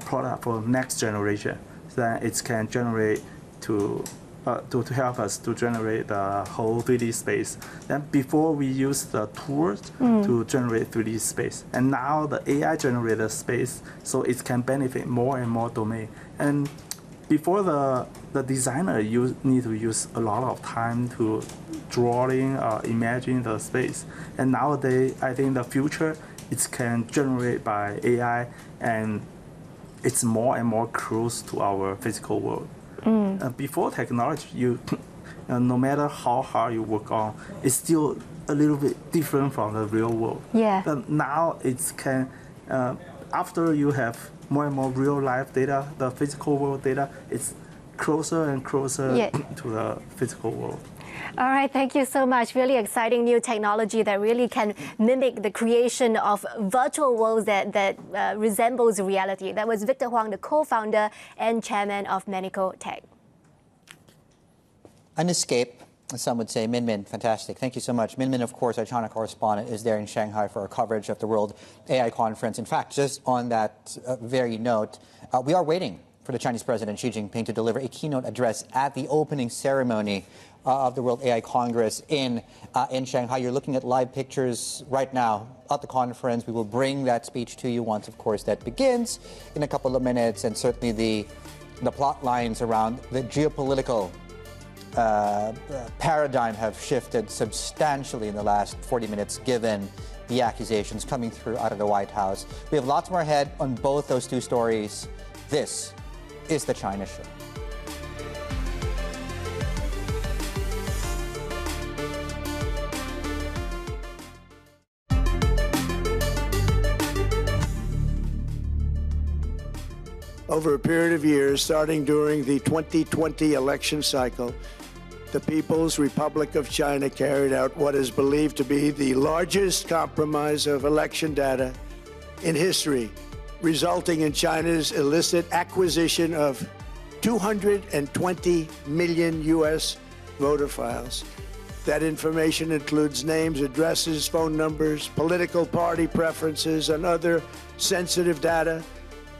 product for next generation. Then it can generate to help us to generate the whole 3D space. Then before we use the tools to generate 3D space, and now the AI generated space, so it can benefit more and more domain. And before the designer need to use a lot of time to drawing or imagine the space. And nowadays, I think the future it can generate by AI, and it's more and more close to our physical world. Before technology, you no matter how hard you work on, it's still a little bit different from the real world. Yeah. But now it can, after you have more and more real life data, the physical world data, it's closer and closer to the physical world. All right, thank you so much. Really exciting new technology that really can mimic the creation of virtual worlds that resembles reality. That was Victor Huang, the co-founder and chairman of Manycore Tech. An escape, some would say. Min Min, fantastic. Thank you so much. Min Min, of course, our China correspondent, is there in Shanghai for our coverage of the World AI Conference. In fact, just on that very note, we are waiting for the Chinese President Xi Jinping to deliver a keynote address at the opening ceremony of the World AI Congress in Shanghai. You're looking at live pictures right now at the conference. We will bring that speech to you once, of course, that begins in a couple of minutes. And certainly the plot lines around the geopolitical paradigm have shifted substantially in the last 40 minutes, given the accusations coming through out of the White House. We have lots more ahead on both those two stories. This is the China Show. Over a period of years, starting during the 2020 election cycle, the People's Republic of China carried out what is believed to be the largest compromise of election data in history, resulting in China's illicit acquisition of 220 million U.S. voter files. That information includes names, addresses, phone numbers, political party preferences, and other sensitive data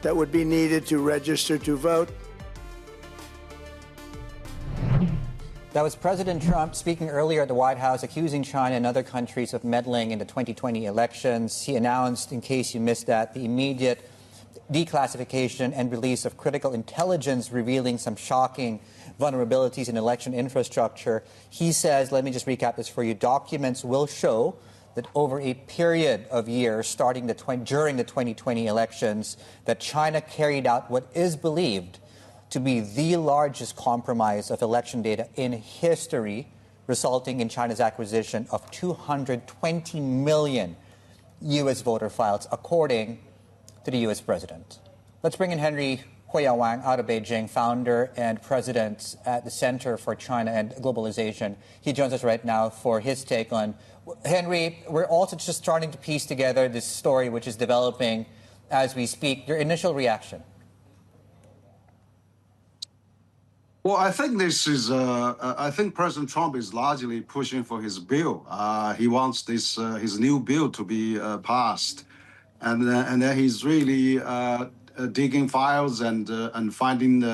that would be needed to register to vote. That was President Trump speaking earlier at the White House, accusing China and other countries of meddling in the 2020 elections. He announced, in case you missed that, the immediate declassification and release of critical intelligence revealing some shocking vulnerabilities in election infrastructure. He says, let me just recap this for you, documents will show that over a period of years, starting during the 2020 elections, that China carried out what is believed to be the largest compromise of election data in history, resulting in China's acquisition of 220 million U.S. voter files, according to the U.S. president. Let's bring in Huiyao Wang out of Beijing, founder and president at the Center for China and Globalization. He joins us right now for his take on. Henry, we're also just starting to piece together this story, which is developing as we speak. Your initial reaction? Well, I think this is. I think President Trump is largely pushing for his bill. He wants this his new bill to be passed, and then he's really digging files and finding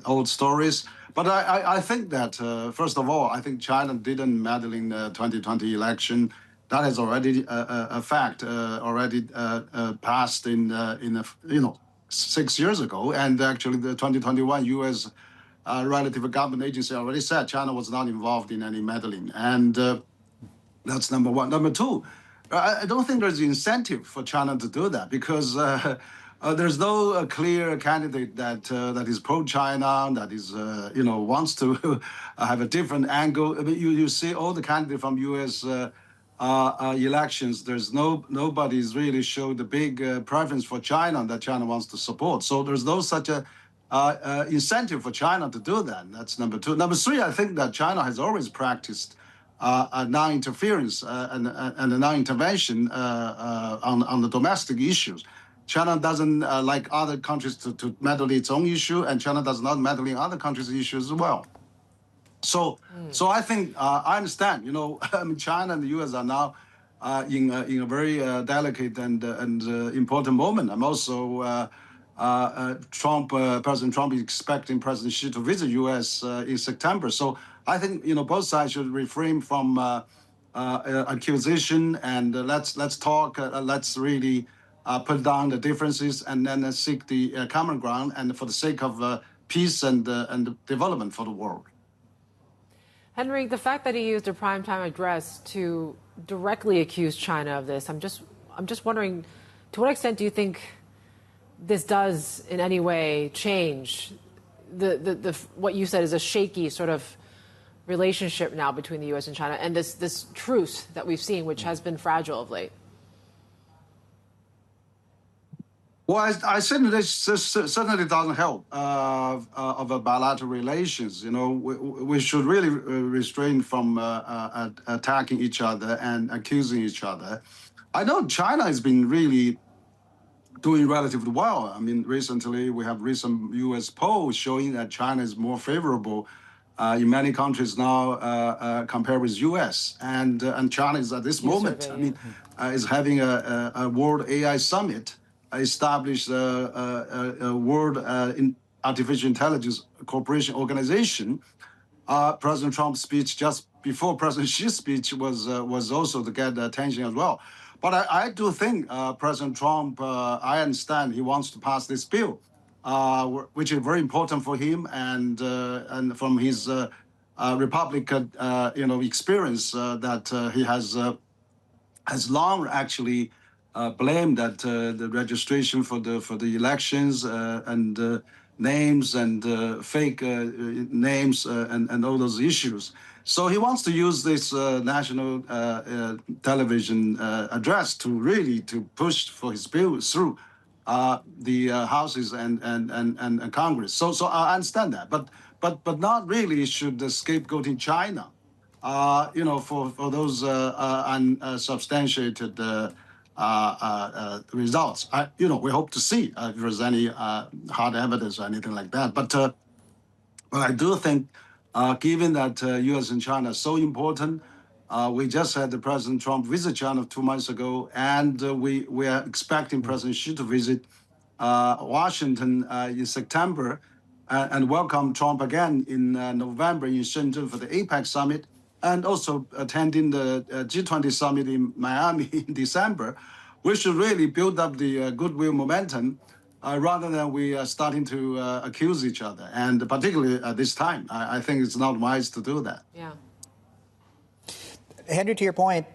old stories. But I think that first of all, I think China didn't meddle in the 2020 election. That is already a fact, already passed in 6 years ago, and actually the 2021 U.S. Relative government agency already said China was not involved in any meddling, and that's number one. Number two, I don't think there's incentive for China to do that because there's no clear candidate that is pro-China, that is wants to have a different angle. I mean, you see all the candidates from U.S. Elections. There's nobody's really showed the big preference for China that China wants to support. So there's no such a incentive for China to do that. That's number two. Number three, I think that China has always practiced non-interference and non-intervention on the domestic issues. China doesn't like other countries to meddle in its own issue, and China does not meddle in other countries' issues as well. So I think I understand. I mean, China and the U.S. are now in a very delicate and important moment. I'm also President Trump is expecting President Xi to visit U.S. In September. So I think both sides should refrain from accusation and let's talk. Let's really put down the differences and then seek the common ground, and for the sake of peace and development for the world. Henry, the fact that he used a primetime address to directly accuse China of this, I'm just wondering, to what extent do you think this does in any way change the what you said is a shaky sort of relationship now between the U.S. and China, and this truce that we've seen, which has been fragile of late? Well, I think this certainly doesn't help of bilateral relations. We should really restrain from attacking each other and accusing each other. I know China has been really doing relatively well. I mean, recently we have recent U.S. polls showing that China is more favorable in many countries now compared with U.S. And China is at this moment, is having a World AI Summit, established a World Artificial Intelligence Cooperation Organization. President Trump's speech just before President Xi's speech was also to get attention as well. But I do think President Trump, I understand he wants to pass this bill, which is very important for him, and from his Republican experience that he has long actually blamed that the registration for the elections and names and fake names and all those issues. So he wants to use this national television address to really push for his bill through the houses and Congress. So I understand that, but not really should scapegoating China, for those unsubstantiated results. We hope to see if there's any hard evidence or anything like that. But I do think given that U.S. and China are so important. We just had the President Trump visit China 2 months ago, and we are expecting President Xi to visit Washington in September and welcome Trump again in November in Shenzhen for the APEC summit, and also attending the G20 summit in Miami in December. We should really build up the goodwill momentum rather than we are starting to accuse each other. And particularly at this time, I think it's not wise to do that. Yeah. Henry, to your point,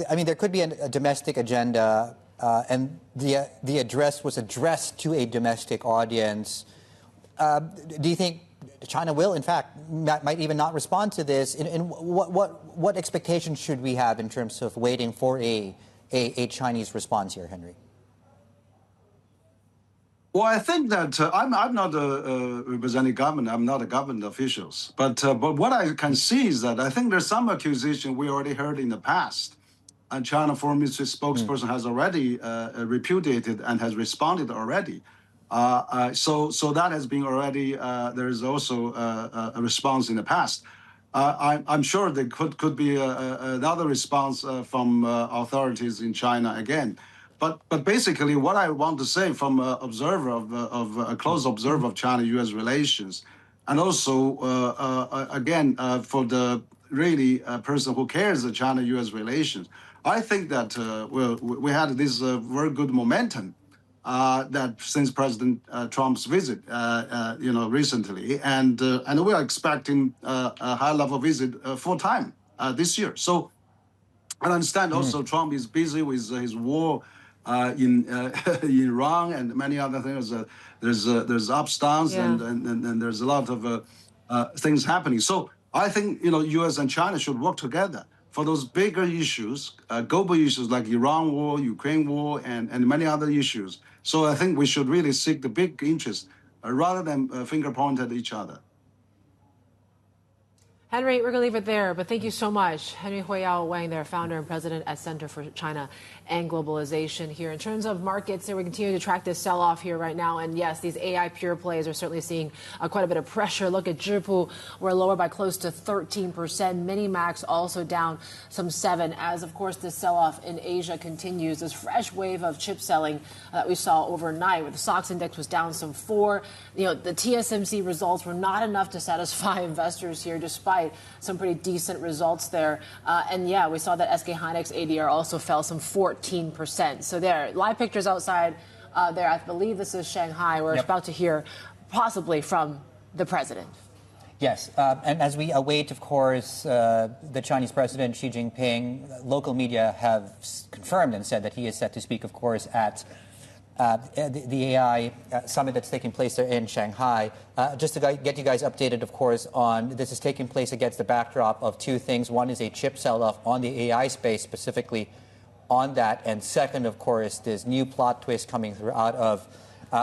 I mean, there could be a domestic agenda, and the address was addressed to a domestic audience. Do you think China will, in fact, might even not respond to this? And what expectations should we have in terms of waiting for a Chinese response here, Henry? Well, I think that I'm not representing government. I'm not a government official. But what I can see is that I think there's some accusation we already heard in the past. And China Foreign Ministry spokesperson has already repudiated and has responded already. So that has been already, there is also a response in the past. I'm sure there could be another response from authorities in China again. But basically, what I want to say from an observer of a close observer of China-U.S. relations, and also again for the really person who cares the China-U.S. relations, I think that we had this very good momentum that since President Trump's visit, recently, and we are expecting a high-level visit full time this year. So I understand also Trump is busy with his war in Iran and many other things. There's ups, downs, and there's a lot of things happening. So I think U.S. and China should work together for those bigger issues, global issues like Iran war, Ukraine war, and many other issues. So I think we should really seek the big interest rather than finger point at each other. Henry, we're going to leave it there, but thank you so much. Henry Huiyao Wang, their founder and president at Center for China and Globalization here. In terms of markets, we continue to track this sell-off here right now. And yes, these AI pure plays are certainly seeing quite a bit of pressure. Look at Zhipu, we're lower by close to 13%. Minimax also down some 7%, as of course this sell-off in Asia continues. This fresh wave of chip selling that we saw overnight, where the SOX index was down some 4%. The TSMC results were not enough to satisfy investors here, despite some pretty decent results there. And yeah, we saw that SK Hynix ADR also fell some 14%. So there, live pictures outside there. I believe this is Shanghai. We're about to hear possibly from the president. Yes, and as we await, of course, the Chinese president, Xi Jinping, local media have confirmed and said that he is set to speak, of course, at the AI summit that's taking place there in Shanghai. Just to get you guys updated, of course, on this is taking place against the backdrop of two things. One is a chip sell-off on the AI space, specifically on that. And second, of course, this new plot twist coming through out of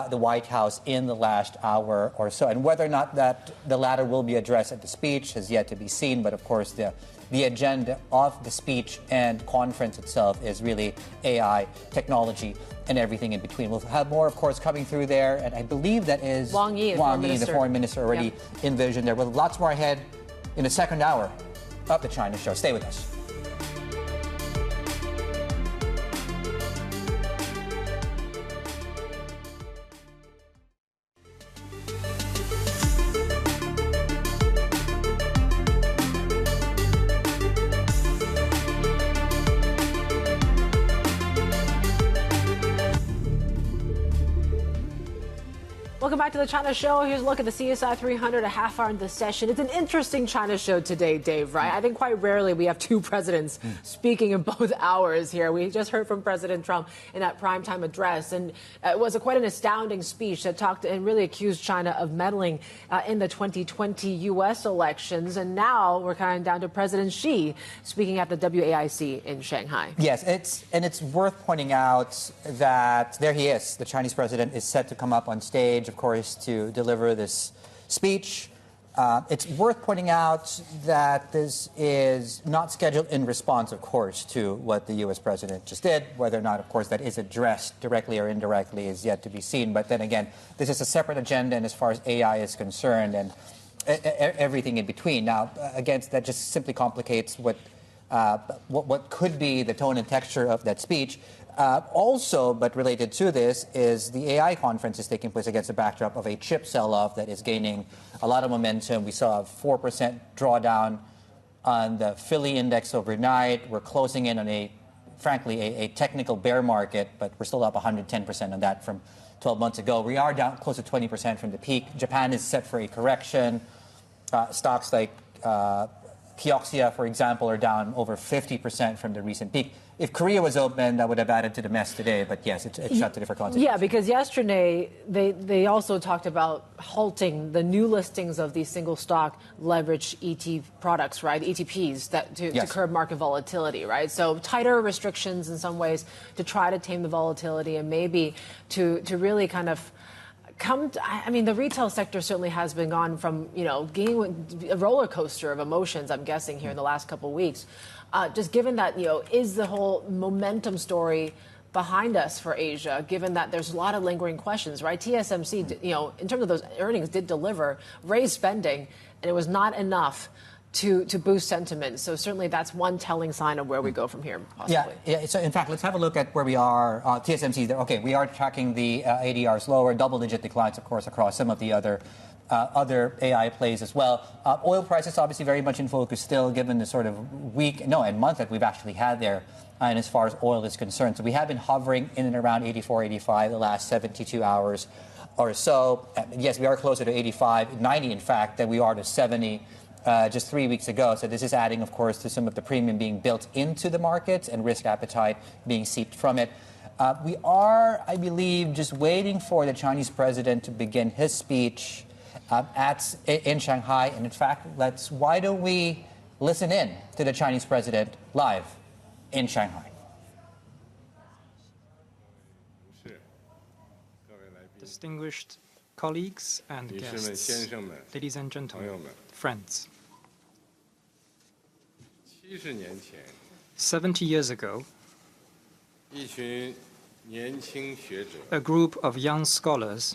the White House in the last hour or so. And whether or not that the latter will be addressed at the speech has yet to be seen. But, of course, the agenda of the speech and conference itself is really AI, technology, and everything in between. We'll have more, of course, coming through there. And I believe that is Wang Yi, the foreign minister, already envisioned there. With lots more ahead in the second hour of the China Show. Stay with us. Welcome back to the China Show. Here's a look at the CSI 300, a half hour into the session. It's an interesting China show today, Dave, right? I think quite rarely we have two presidents speaking in both hours here. We just heard from President Trump in that primetime address, and it was quite an astounding speech that talked and really accused China of meddling in the 2020 U.S. elections. And now we're kind of down to President Xi speaking at the WAIC in Shanghai. Yes, it's worth pointing out that there he is. The Chinese president is set to come up on stage, of course, to deliver this speech. It's worth pointing out that this is not scheduled in response, of course, to what the U.S. president just did. Whether or not, of course, that is addressed directly or indirectly is yet to be seen. But then again, this is a separate agenda, and as far as AI is concerned, and everything in between. Now, again, that just simply complicates what could be the tone and texture of that speech. Also, but related to this, is the AI conference is taking place against the backdrop of a chip sell-off that is gaining a lot of momentum. We saw a 4% drawdown on the Philly index overnight. We're closing in on frankly, a technical bear market, but we're still up 110% on that from 12 months ago. We are down close to 20% from the peak. Japan is set for a correction. Stocks like Kioxia, for example, are down over 50% from the recent peak. If Korea was open, that would have added to the mess today. But yes, it's shut to different consequences. Yeah, because yesterday they also talked about halting the new listings of these single stock leverage ET products, right? ETPs to curb market volatility, right? So tighter restrictions in some ways to try to tame the volatility and maybe to really kind of I mean, the retail sector certainly has been gone from, getting a roller coaster of emotions, I'm guessing, here in the last couple of weeks. Just given that, is the whole momentum story behind us for Asia, given that there's a lot of lingering questions, right? TSMC, in terms of those earnings, did deliver, raised spending, and it was not enough to boost sentiment. So certainly that's one telling sign of where we go from here, possibly. Yeah. So in fact, let's have a look at where we are. TSMC, okay, we are tracking the ADRs lower, double-digit declines, of course, across some of the other AI plays as well. Oil prices obviously very much in focus still, given the sort of month that we've actually had there, and as far as oil is concerned. So we have been hovering in and around 84, 85 the last 72 hours or so. Yes, we are closer to 85, 90 in fact, than we are to 70 just 3 weeks ago. So this is adding, of course, to some of the premium being built into the markets and risk appetite being seeped from it. We are, I believe, just waiting for the Chinese president to begin his speech in Shanghai. And in fact, why don't we listen in to the Chinese president live in Shanghai? Distinguished colleagues and guests, ladies and gentlemen, friends. 70 years ago, a group of young scholars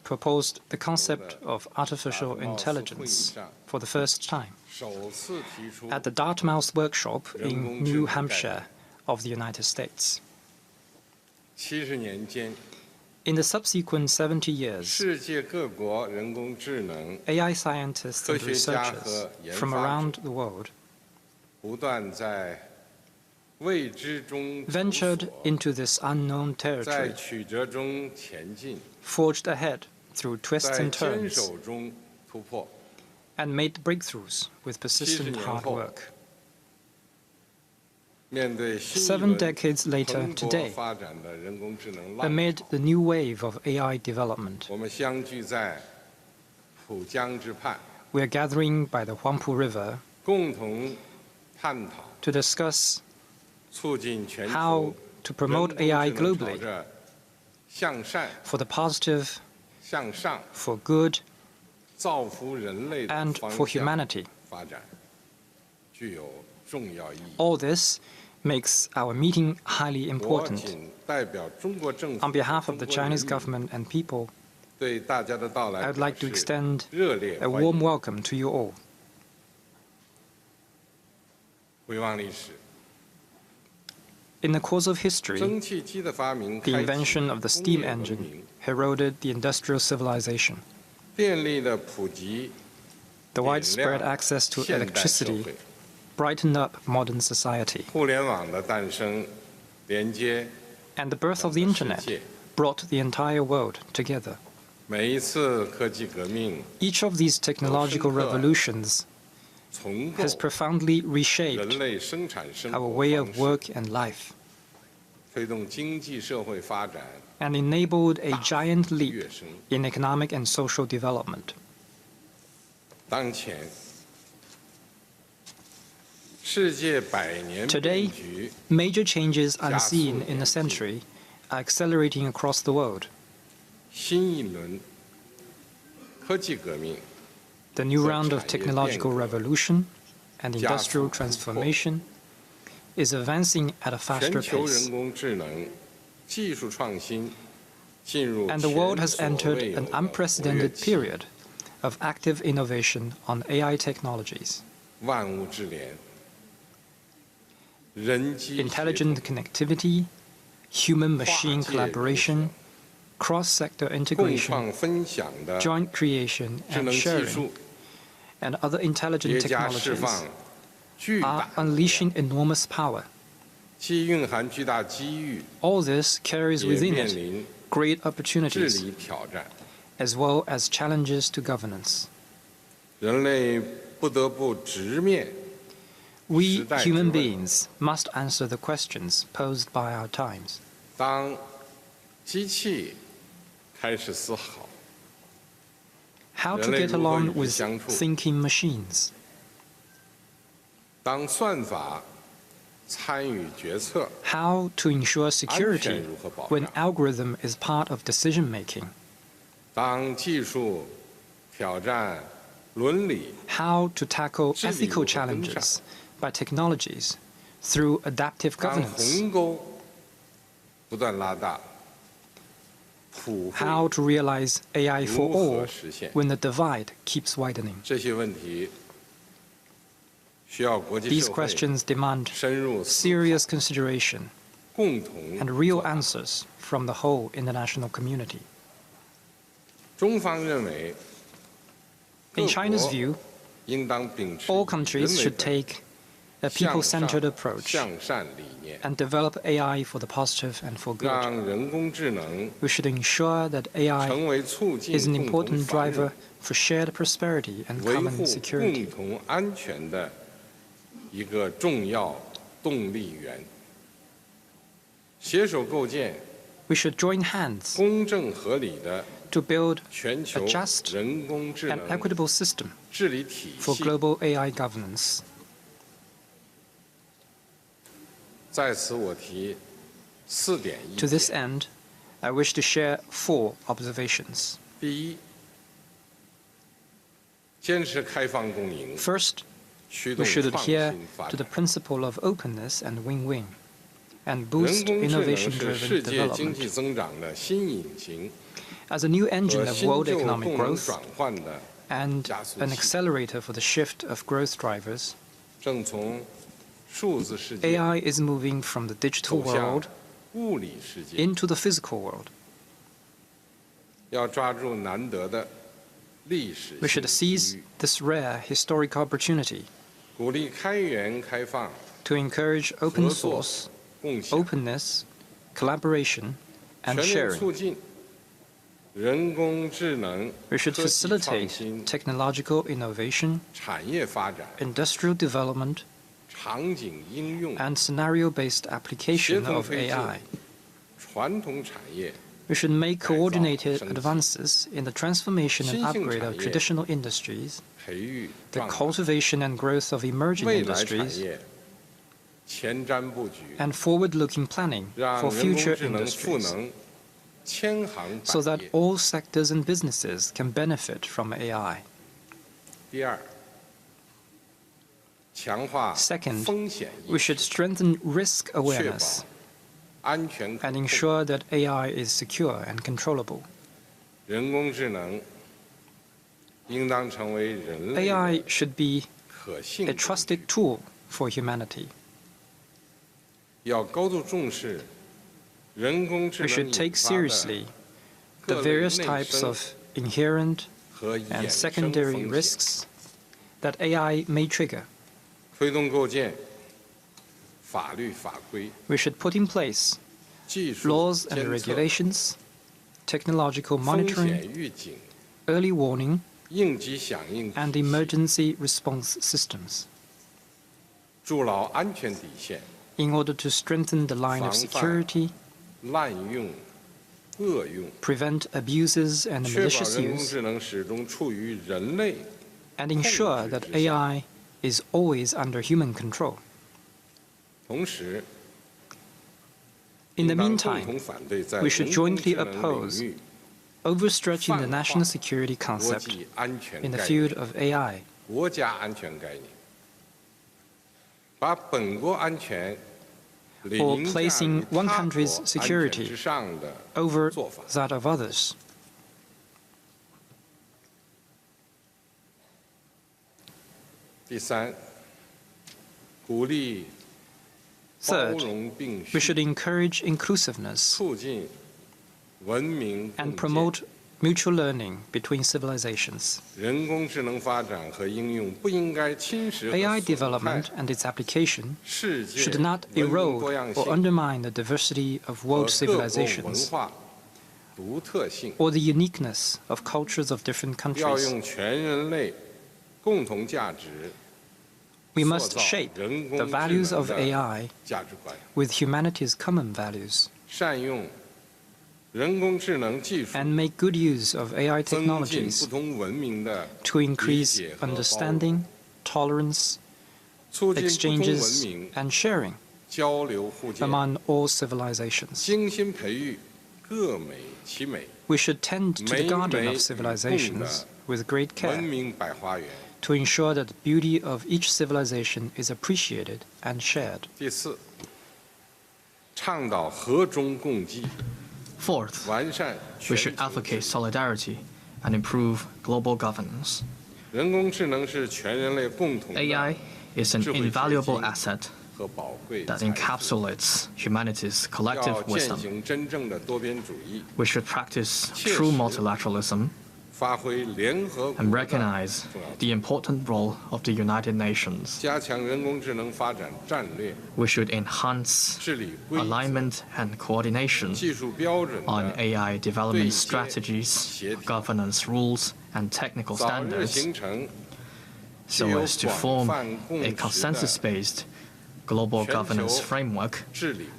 proposed the concept of artificial intelligence for the first time at the Dartmouth workshop in New Hampshire of the United States. In the subsequent 70 years, AI scientists and researchers from around the world ventured into this unknown territory, forged ahead through twists and turns, and made breakthroughs with persistent hard work. 7 decades later today, amid the new wave of AI development, we are gathering by the Huangpu River to discuss how to promote AI globally for the positive, for good, and for humanity. All this makes our meeting highly important. On behalf of the Chinese government and people, I would like to extend a warm welcome to you all. In the course of history, the invention of the steam engine heralded the industrial civilization. The widespread access to electricity brightened up modern society. And the birth of the Internet brought the entire world together. Each of these technological revolutions has profoundly reshaped our way of work and life and enabled a giant leap in economic and social development. Today, major changes unseen in a century are accelerating across the world. The new round of technological revolution and industrial transformation is advancing at a faster pace. and the world has entered an unprecedented period of active innovation on AI technologies. Intelligent connectivity, human-machine collaboration, cross-sector integration, joint creation and sharing, and other intelligent technologies are unleashing enormous power. All this carries within it great opportunities, as well as challenges to governance. We human beings must answer the questions posed by our times. How to get along with thinking machines? How to ensure security when algorithm is part of decision-making? How to tackle ethical challenges by technologies through adaptive governance? How to realize AI for all when the divide keeps widening? These questions demand serious consideration and real answers from the whole international community. In China's view, all countries should take a people-centered approach and develop AI for the positive and for good. We should ensure that AI is an important driver for shared prosperity and common security. We should join hands to build a just and equitable system for global AI governance. To this end, I wish to share 4 observations. First, we should adhere to the principle of openness and win-win, and boost innovation-driven development. As a new engine of world economic growth and an accelerator for the shift of growth drivers, AI is moving from the digital world into the physical world. We should seize this rare historic opportunity to encourage open source, openness, collaboration, and sharing. We should facilitate technological innovation, industrial development, and scenario-based application of AI. We should make coordinated advances in the transformation and upgrade of traditional industries, the cultivation and growth of emerging industries, and forward-looking planning for future industries, so that all sectors and businesses can benefit from AI. Second, we should strengthen risk awareness and ensure that AI is secure and controllable. AI should be a trusted tool for humanity. We should take seriously the various types of inherent and secondary risks that AI may trigger. We should put in place laws and regulations, technological monitoring, early warning, and emergency response systems in order to strengthen the line of security, prevent abuses and malicious use, and ensure that AI is always under human control. In the meantime, we should jointly oppose overstretching the national security concept in the field of AI. or placing one country's security over that of others. Third, we should encourage inclusiveness and promote mutual learning between civilizations. AI development and its application should not erode or undermine the diversity of world civilizations or the uniqueness of cultures of different countries. We must shape the values of AI with humanity's common values and make good use of AI technologies to increase understanding, tolerance, exchanges, and sharing among all civilizations. We should tend to the garden of civilizations with great care to ensure that the beauty of each civilization is appreciated and shared. Fourth, we should advocate solidarity and improve global governance. AI is an invaluable asset that encapsulates humanity's collective wisdom. We should practice true multilateralism and recognize the important role of the United Nations. We should enhance alignment and coordination on AI development strategies, governance rules, and technical standards so as to form a consensus-based global governance framework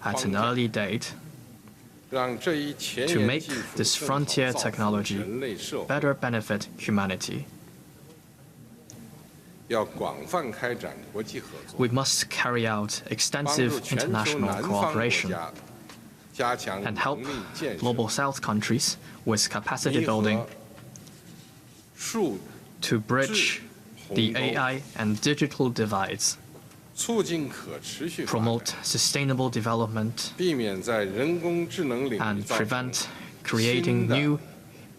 at an early date to make this frontier technology better benefit humanity. We must carry out extensive international cooperation and help Global South countries with capacity building to bridge the AI and digital divides, promote sustainable development, and prevent creating new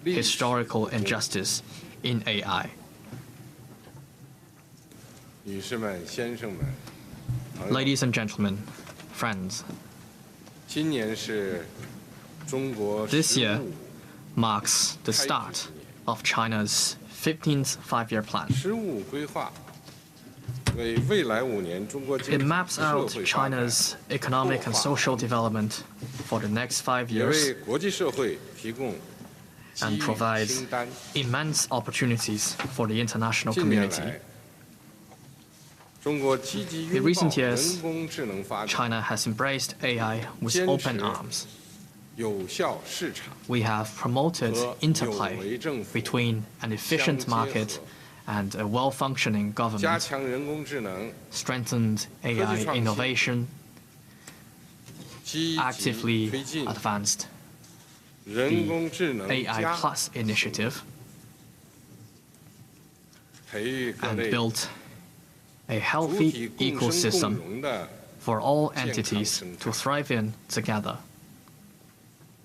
historical injustice in AI. Ladies and gentlemen, friends, this year marks the start of China's 15th five-year plan. It maps out China's economic and social development for the next 5 years and provides immense opportunities for the international community. In recent years, China has embraced AI with open arms. We have promoted interplay between an efficient market and a well-functioning government, strengthened AI innovation, actively advanced the AI Plus initiative, and built a healthy ecosystem for all entities to thrive in together.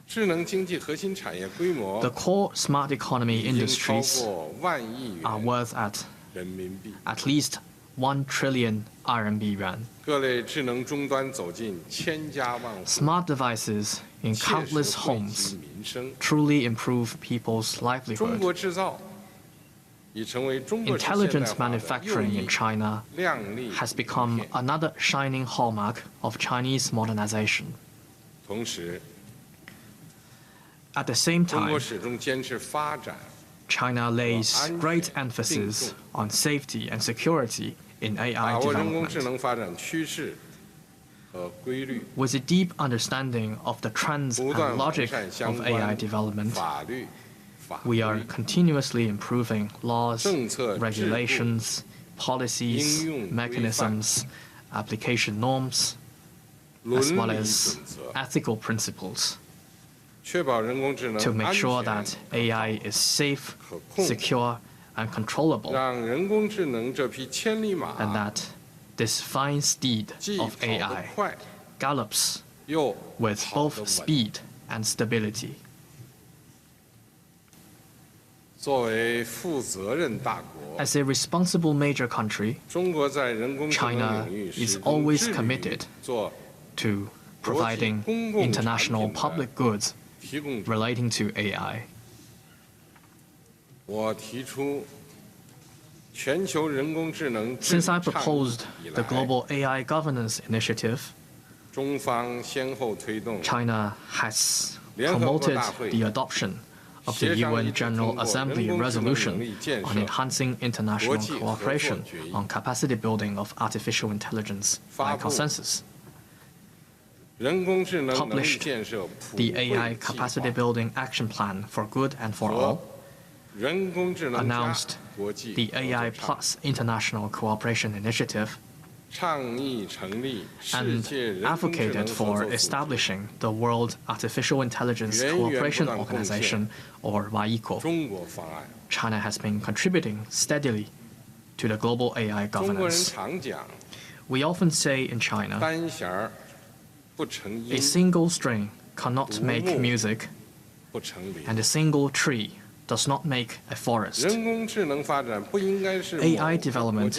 The core smart economy industries are worth at least 1 trillion yuan. Smart devices in countless homes truly improve people's livelihood. Intelligent manufacturing in China has become another shining hallmark of Chinese modernization. At the same time, China lays great emphasis on safety and security in AI development. With a deep understanding of the trends and logic of AI development, we are continuously improving laws, regulations, policies, mechanisms, application norms, as well as ethical principles, to make sure that AI is safe, secure, and controllable, and that this fine steed of AI gallops with both speed and stability. As a responsible major country, China is always committed to providing international public goods relating to AI. Since I proposed the Global AI Governance Initiative, China has promoted the adoption of the UN General Assembly resolution on enhancing international cooperation on capacity building of artificial intelligence by consensus, published the AI Capacity Building Action Plan for Good and for All, announced the AI Plus International Cooperation Initiative, and advocated for establishing the World Artificial Intelligence Cooperation Organization, or WAIC. China has been contributing steadily to the global AI governance. We often say in China, a single string cannot make music, and a single tree does not make a forest. AI development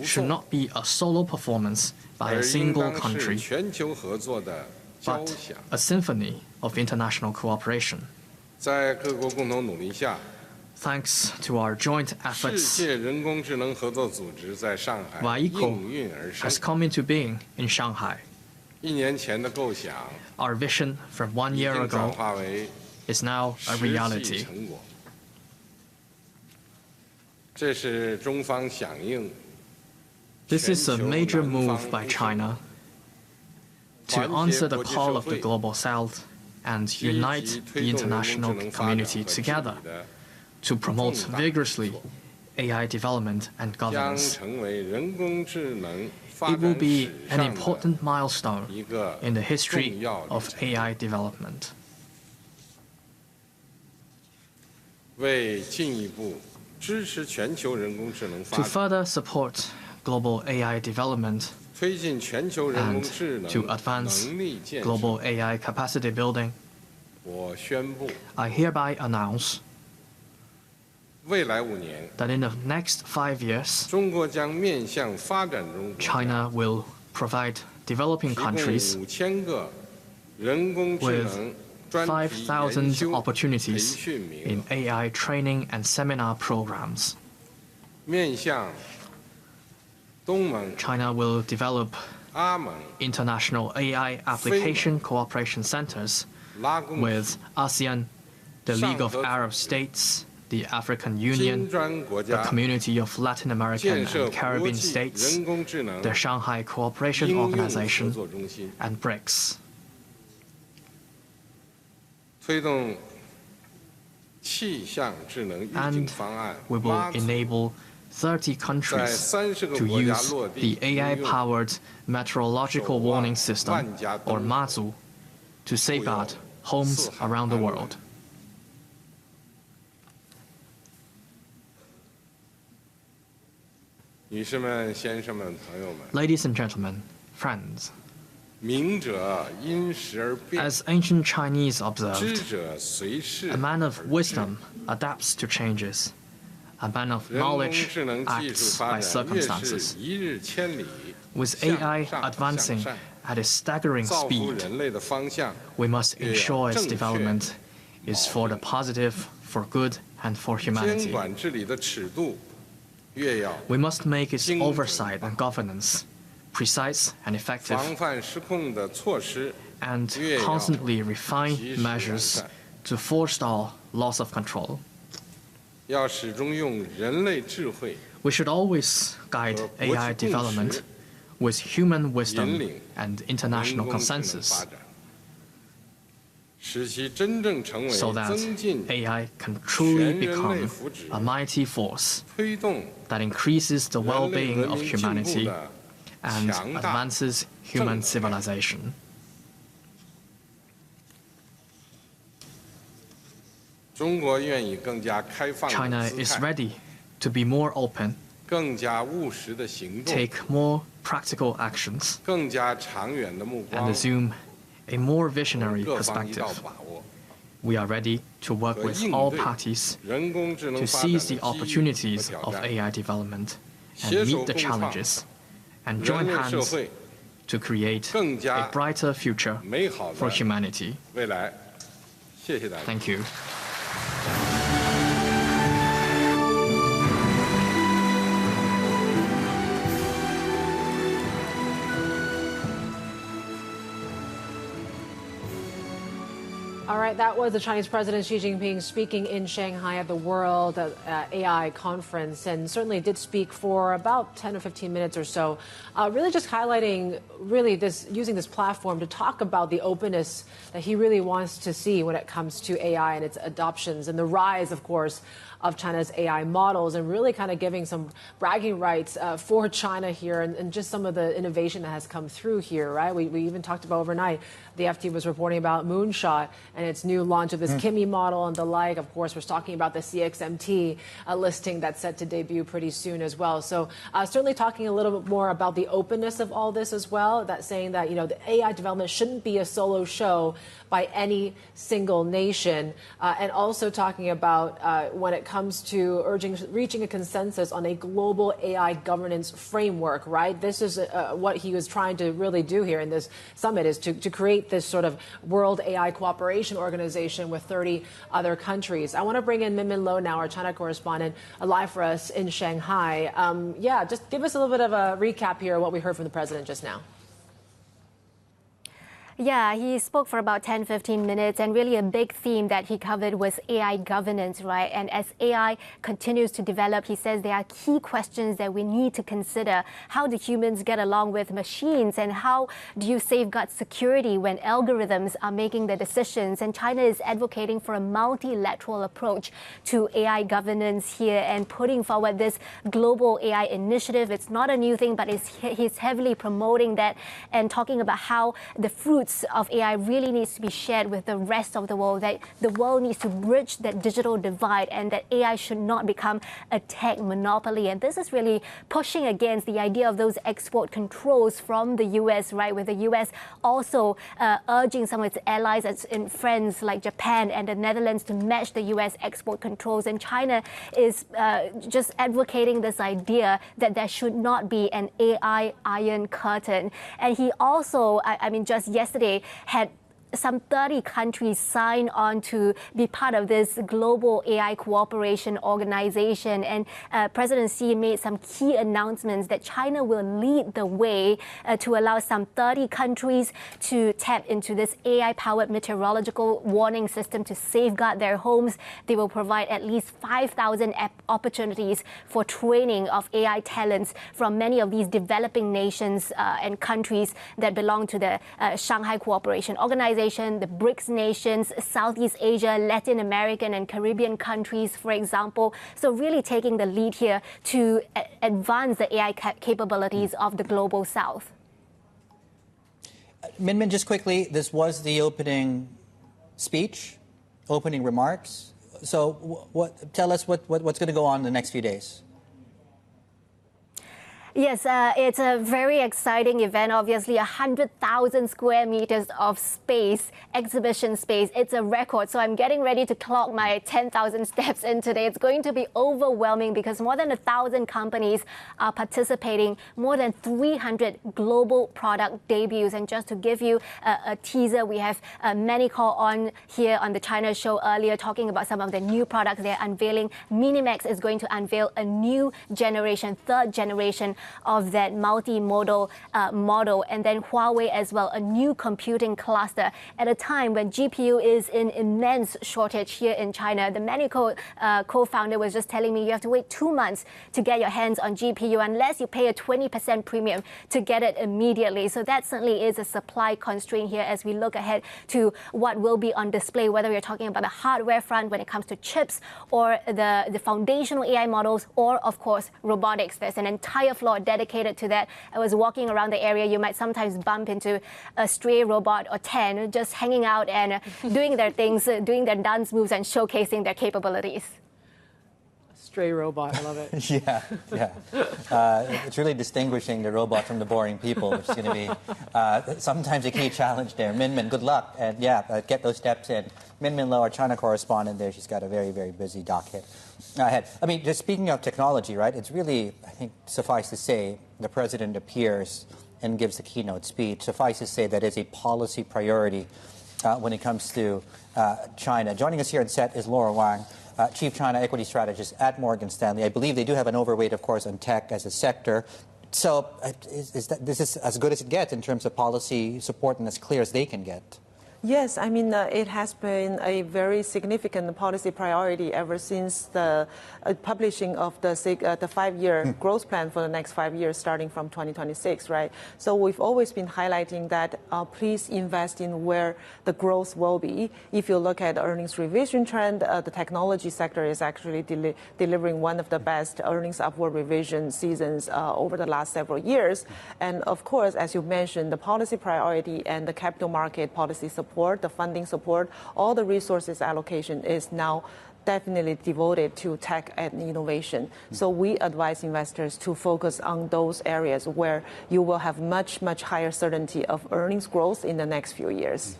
should not be a solo performance by a single country, but a symphony of international cooperation. Thanks to our joint efforts, WAIC has come into being in Shanghai. Our vision from 1 year ago is now a reality. This is a major move by China to answer the call of the Global South and unite the international community together to promote vigorously AI development and governance. It will be an important milestone in the history of AI development. To further support global AI development and to advance global AI capacity building, I hereby announce that in the next 5 years, China will provide developing countries with 5,000 opportunities in AI training and seminar programs. China will develop international AI application cooperation centers with ASEAN, the League of Arab States, the African Union, the Community of Latin American and Caribbean States, the Shanghai Cooperation Organization, and BRICS. And we will enable 30 countries to use the AI-powered meteorological warning system, or MAZU, to safeguard homes around the world. Ladies and gentlemen, friends, as ancient Chinese observed, a man of wisdom adapts to changes. A man of knowledge acts by circumstances. With AI advancing at a staggering speed, we must ensure its development is for the positive, for good, and for humanity. We must make its oversight and governance precise and effective, and constantly refine measures to forestall loss of control. We should always guide AI development with human wisdom and international consensus, so that AI can truly become a mighty force that increases the well-being of humanity and advances human civilization. China is ready to be more open take more practical actions, and assume a more visionary perspective. We are ready to work with all parties to seize the opportunities of AI development and meet the challenges, and join hands to create a brighter future for humanity. Thank you. All right, that was the Chinese President Xi Jinping speaking in Shanghai at the World AI Conference, and certainly did speak for about 10 or 15 minutes or so, really just highlighting using this platform to talk about the openness that he really wants to see when it comes to AI and its adoptions and the rise, of course, of China's AI models, and really kind of giving some bragging rights for China here and just some of the innovation that has come through here, right? We even talked about overnight, the FT was reporting about Moonshot and its new launch of this Kimi model and the like. Of course, we're talking about the CXMT listing that's set to debut pretty soon as well. So certainly talking a little bit more about the openness of all this as well, that saying that, the AI development shouldn't be a solo show by any single nation, and also talking about when it comes to reaching a consensus on a global AI governance framework, right? This is what he was trying to really do here in this summit, is to create this sort of World AI Cooperation Organization with 30 other countries. I want to bring in Minmin Lo now, our China correspondent, live for us in Shanghai. Just give us a little bit of a recap here of what we heard from the president just now. Yeah, he spoke for about 10-15 minutes, and really a big theme that he covered was AI governance, right? And as AI continues to develop, he says there are key questions that we need to consider. How do humans get along with machines, and how do you safeguard security when algorithms are making the decisions? And China is advocating for a multilateral approach to AI governance here and putting forward this global AI initiative. It's not a new thing, but he's heavily promoting that and talking about how the fruits of AI really needs to be shared with the rest of the world, that the world needs to bridge that digital divide, and that AI should not become a tech monopoly. And this is really pushing against the idea of those export controls from the US, right, with the US also urging some of its allies and friends like Japan and the Netherlands to match the US export controls. And China is just advocating this idea that there should not be an AI iron curtain. And he also, just yesterday, had some 30 countries sign on to be part of this global AI cooperation organization. And President Xi made some key announcements that China will lead the way to allow some 30 countries to tap into this AI-powered meteorological warning system to safeguard their homes. They will provide at least 5,000 opportunities for training of AI talents from many of these developing nations and countries that belong to the Shanghai Cooperation Organization, the BRICS nations, Southeast Asia, Latin American and Caribbean countries, for example. So really taking the lead here to advance the AI capabilities of the global South. Minmin, just quickly, this was the opening speech, opening remarks. So tell us what's going to go on in the next few days. Yes, it's a very exciting event, obviously. 100,000 square meters of space, exhibition space. It's a record. So I'm getting ready to clock my 10,000 steps in today. It's going to be overwhelming because more than 1,000 companies are participating, more than 300 global product debuts. And just to give you a teaser, we have Manycore on here on the China show earlier talking about some of the new products they're unveiling. Minimax is going to unveil a new generation, third generation of that multimodal model, and then Huawei as well, a new computing cluster at a time when GPU is in immense shortage here in China. The Manycore co-founder was just telling me you have to wait 2 months to get your hands on GPU unless you pay a 20% premium to get it immediately. So that certainly is a supply constraint here as we look ahead to what will be on display, whether we're talking about the hardware front when it comes to chips or the foundational AI models, or of course robotics. There's an entire floor dedicated to that. I was walking around the area. You might sometimes bump into a stray robot or 10 just hanging out and doing their things, doing their dance moves and showcasing their capabilities. Stray robot, I love it. Yeah. It's really distinguishing the robot from the boring people, which is going to be sometimes a key challenge there. Min, good luck. And get those steps in. Min Lo, our China correspondent there, she's got a very, very busy docket ahead. I mean, just speaking of technology, right, it's really, I think, suffice to say, the president appears and gives the keynote speech. Suffice to say that is a policy priority when it comes to China. Joining us here on set is Laura Wang, Chief China Equity Strategist at Morgan Stanley. I believe they do have an overweight, of course, on tech as a sector. So this is as good as it gets in terms of policy support and as clear as they can get. Yes, I mean, it has been a very significant policy priority ever since the publishing of the 5-year growth plan for the next 5 years, starting from 2026, right? So we've always been highlighting that please invest in where the growth will be. If you look at earnings revision trend, the technology sector is actually delivering one of the best earnings upward revision seasons over the last several years. And of course, as you mentioned, the policy priority and the capital market policy support, the funding support, all the resources allocation is now definitely devoted to tech and innovation. So we advise investors to focus on those areas where you will have much, much higher certainty of earnings growth in the next few years.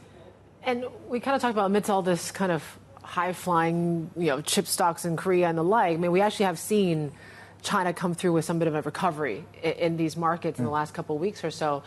And we kind of talked about amidst all this kind of high-flying, chip stocks in Korea and the like. I mean, we actually have seen China come through with some bit of a recovery in these markets in the last couple of weeks or so.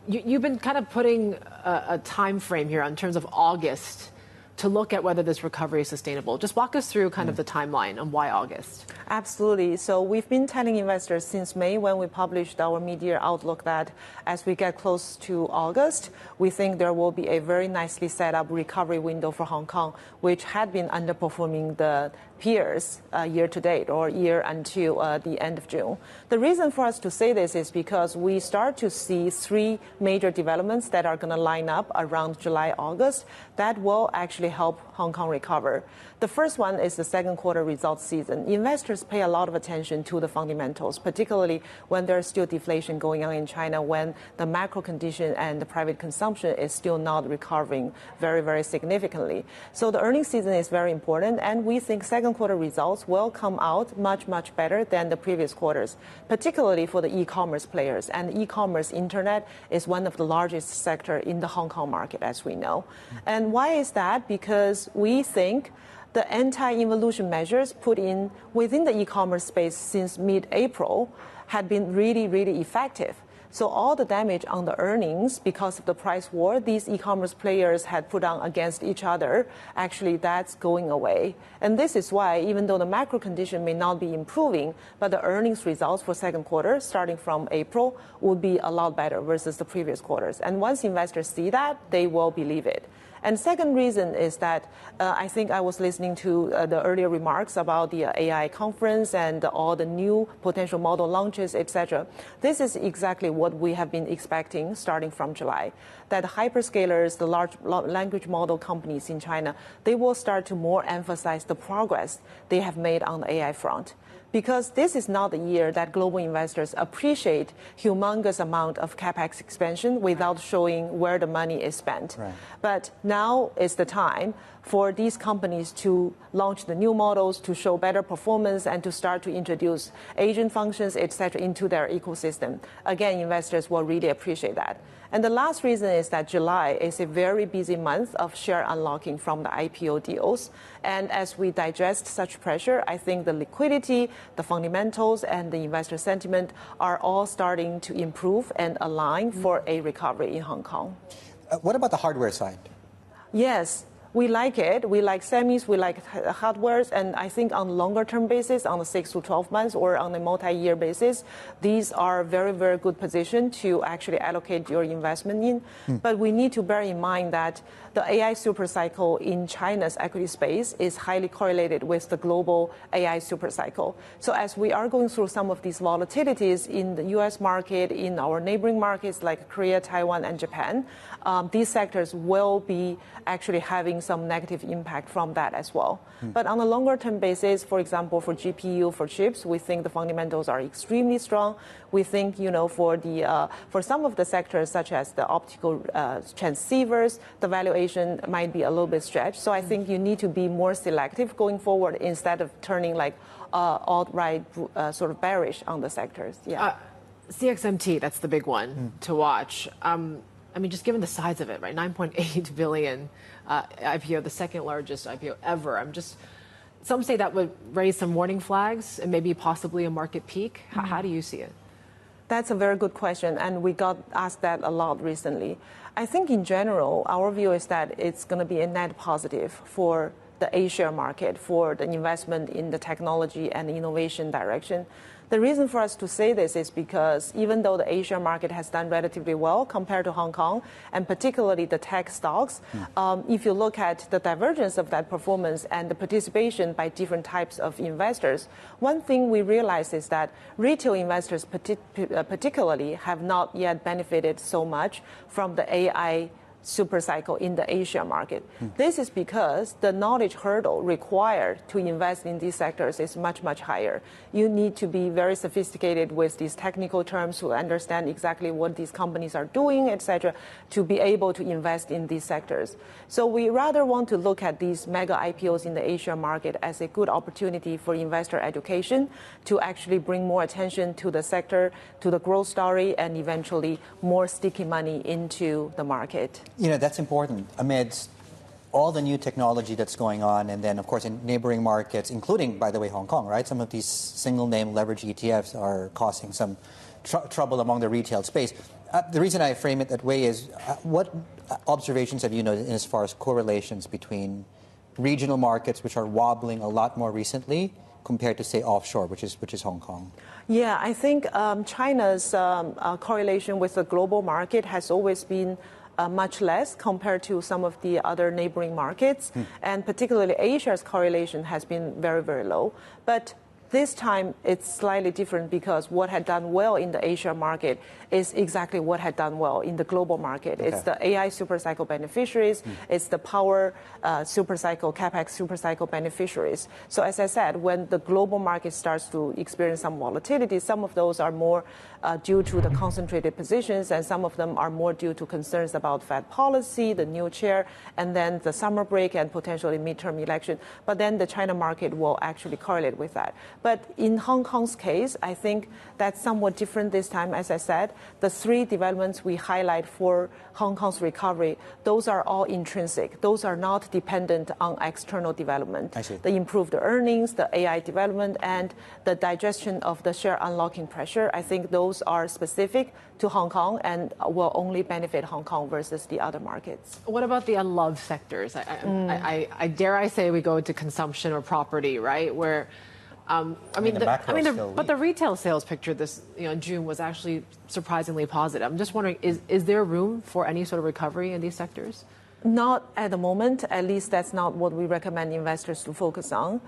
You've been kind of putting a time frame here in terms of August to look at whether this recovery is sustainable. Just walk us through kind of the timeline on why August. Absolutely. So we've been telling investors since May when we published our mid-year outlook that as we get close to August, we think there will be a very nicely set up recovery window for Hong Kong, which had been underperforming the peers year to date or year until the end of June. The reason for us to say this is because we start to see 3 major developments that are going to line up around July, August that will actually help Hong Kong recover. The first one is the second quarter results season. Investors pay a lot of attention to the fundamentals, particularly when there's still deflation going on in China, when the macro condition and the private consumption is still not recovering very, very significantly. So the earnings season is very important, and we think second quarter results will come out much, much better than the previous quarters, particularly for the e-commerce players. And e-commerce internet is one of the largest sector in the Hong Kong market, as we know. And why is that? Because we think the anti-involution measures put in within the e-commerce space since mid-April had been really, really effective. So all the damage on the earnings because of the price war these e-commerce players had put on against each other, actually that's going away. And this is why, even though the macro condition may not be improving, but the earnings results for second quarter, starting from April, would be a lot better versus the previous quarters. And once investors see that, they will believe it. And second reason is that I think I was listening to the earlier remarks about the AI conference and all the new potential model launches, etc. This is exactly what we have been expecting starting from July, that hyperscalers, the large language model companies in China, they will start to more emphasize the progress they have made on the AI front. Because this is not the year that global investors appreciate humongous amount of capex expansion without showing where the money is spent. Right. But now is the time for these companies to launch the new models, to show better performance, and to start to introduce agent functions, etc., into their ecosystem. Again, investors will really appreciate that. And the last reason is that July is a very busy month of share unlocking from the IPO deals. And as we digest such pressure, I think the liquidity, the fundamentals, and the investor sentiment are all starting to improve and align for a recovery in Hong Kong. What about the hardware side? Yes. We like it. We like semis, we like hardwares, and I think on longer term basis, on the 6 to 12 months or on a multi-year basis, these are very, very good position to actually allocate your investment in. But we need to bear in mind that the AI super cycle in China's equity space is highly correlated with the global AI super cycle. So as we are going through some of these volatilities in the US market, in our neighboring markets like Korea, Taiwan, and Japan, these sectors will be actually having some negative impact from that as well. But on a longer term basis, for example, for GPU, for chips, we think the fundamentals are extremely strong. We think, for some of the sectors, such as the optical transceivers, the valuation might be a little bit stretched. So I think you need to be more selective going forward instead of turning like outright sort of bearish on the sectors. Yeah. CXMT, that's the big one to watch. I mean, just given the size of it, right? 9.8 billion IPO, the second largest IPO ever. Some say that would raise some warning flags and maybe possibly a market peak. How do you see it? That's a very good question, and we got asked that a lot recently. I think in general, our view is that it's going to be a net positive for the A-share market, for the investment in the technology and innovation direction. The reason for us to say this is because even though the A-share market has done relatively well compared to Hong Kong, and particularly the tech stocks, if you look at the divergence of that performance and the participation by different types of investors, one thing we realize is that retail investors particularly have not yet benefited so much from the AI super cycle in the Asia market. This is because the knowledge hurdle required to invest in these sectors is much, much higher. You need to be very sophisticated with these technical terms to understand exactly what these companies are doing, etc., to be able to invest in these sectors. So we rather want to look at these mega IPOs in the Asia market as a good opportunity for investor education to actually bring more attention to the sector, to the growth story, and eventually more sticky money into the market. That's important amidst all the new technology that's going on, and then, of course, in neighboring markets, including, by the way, Hong Kong, right? Some of these single-name leverage ETFs are causing some trouble among the retail space. The reason I frame it that way is what observations have you noted as far as correlations between regional markets, which are wobbling a lot more recently, compared to, say, offshore, which is Hong Kong? Yeah, I think China's correlation with the global market has always been much less compared to some of the other neighboring markets. And particularly Asia's correlation has been very, very low. But this time, it's slightly different because what had done well in the Asia market is exactly what had done well in the global market. Okay. It's the AI supercycle beneficiaries. It's the power supercycle, CapEx supercycle beneficiaries. So as I said, when the global market starts to experience some volatility, some of those are more due to the concentrated positions, and some of them are more due to concerns about Fed policy, the new chair, and then the summer break and potentially midterm election. But then the China market will actually correlate with that. But in Hong Kong's case, I think that's somewhat different this time. As I said, the three developments we highlight for Hong Kong's recovery, those are all intrinsic. Those are not dependent on external development. I see. The improved earnings, the AI development, and the digestion of the share unlocking pressure, I think those are specific to Hong Kong and will only benefit Hong Kong versus the other markets. What about the unloved sectors? I dare I say we go into consumption or property, right? Where but the retail sales picture this in June was actually surprisingly positive. I'm just wondering, is there room for any sort of recovery in these sectors? Not at the moment. At least that's not what we recommend investors to focus on,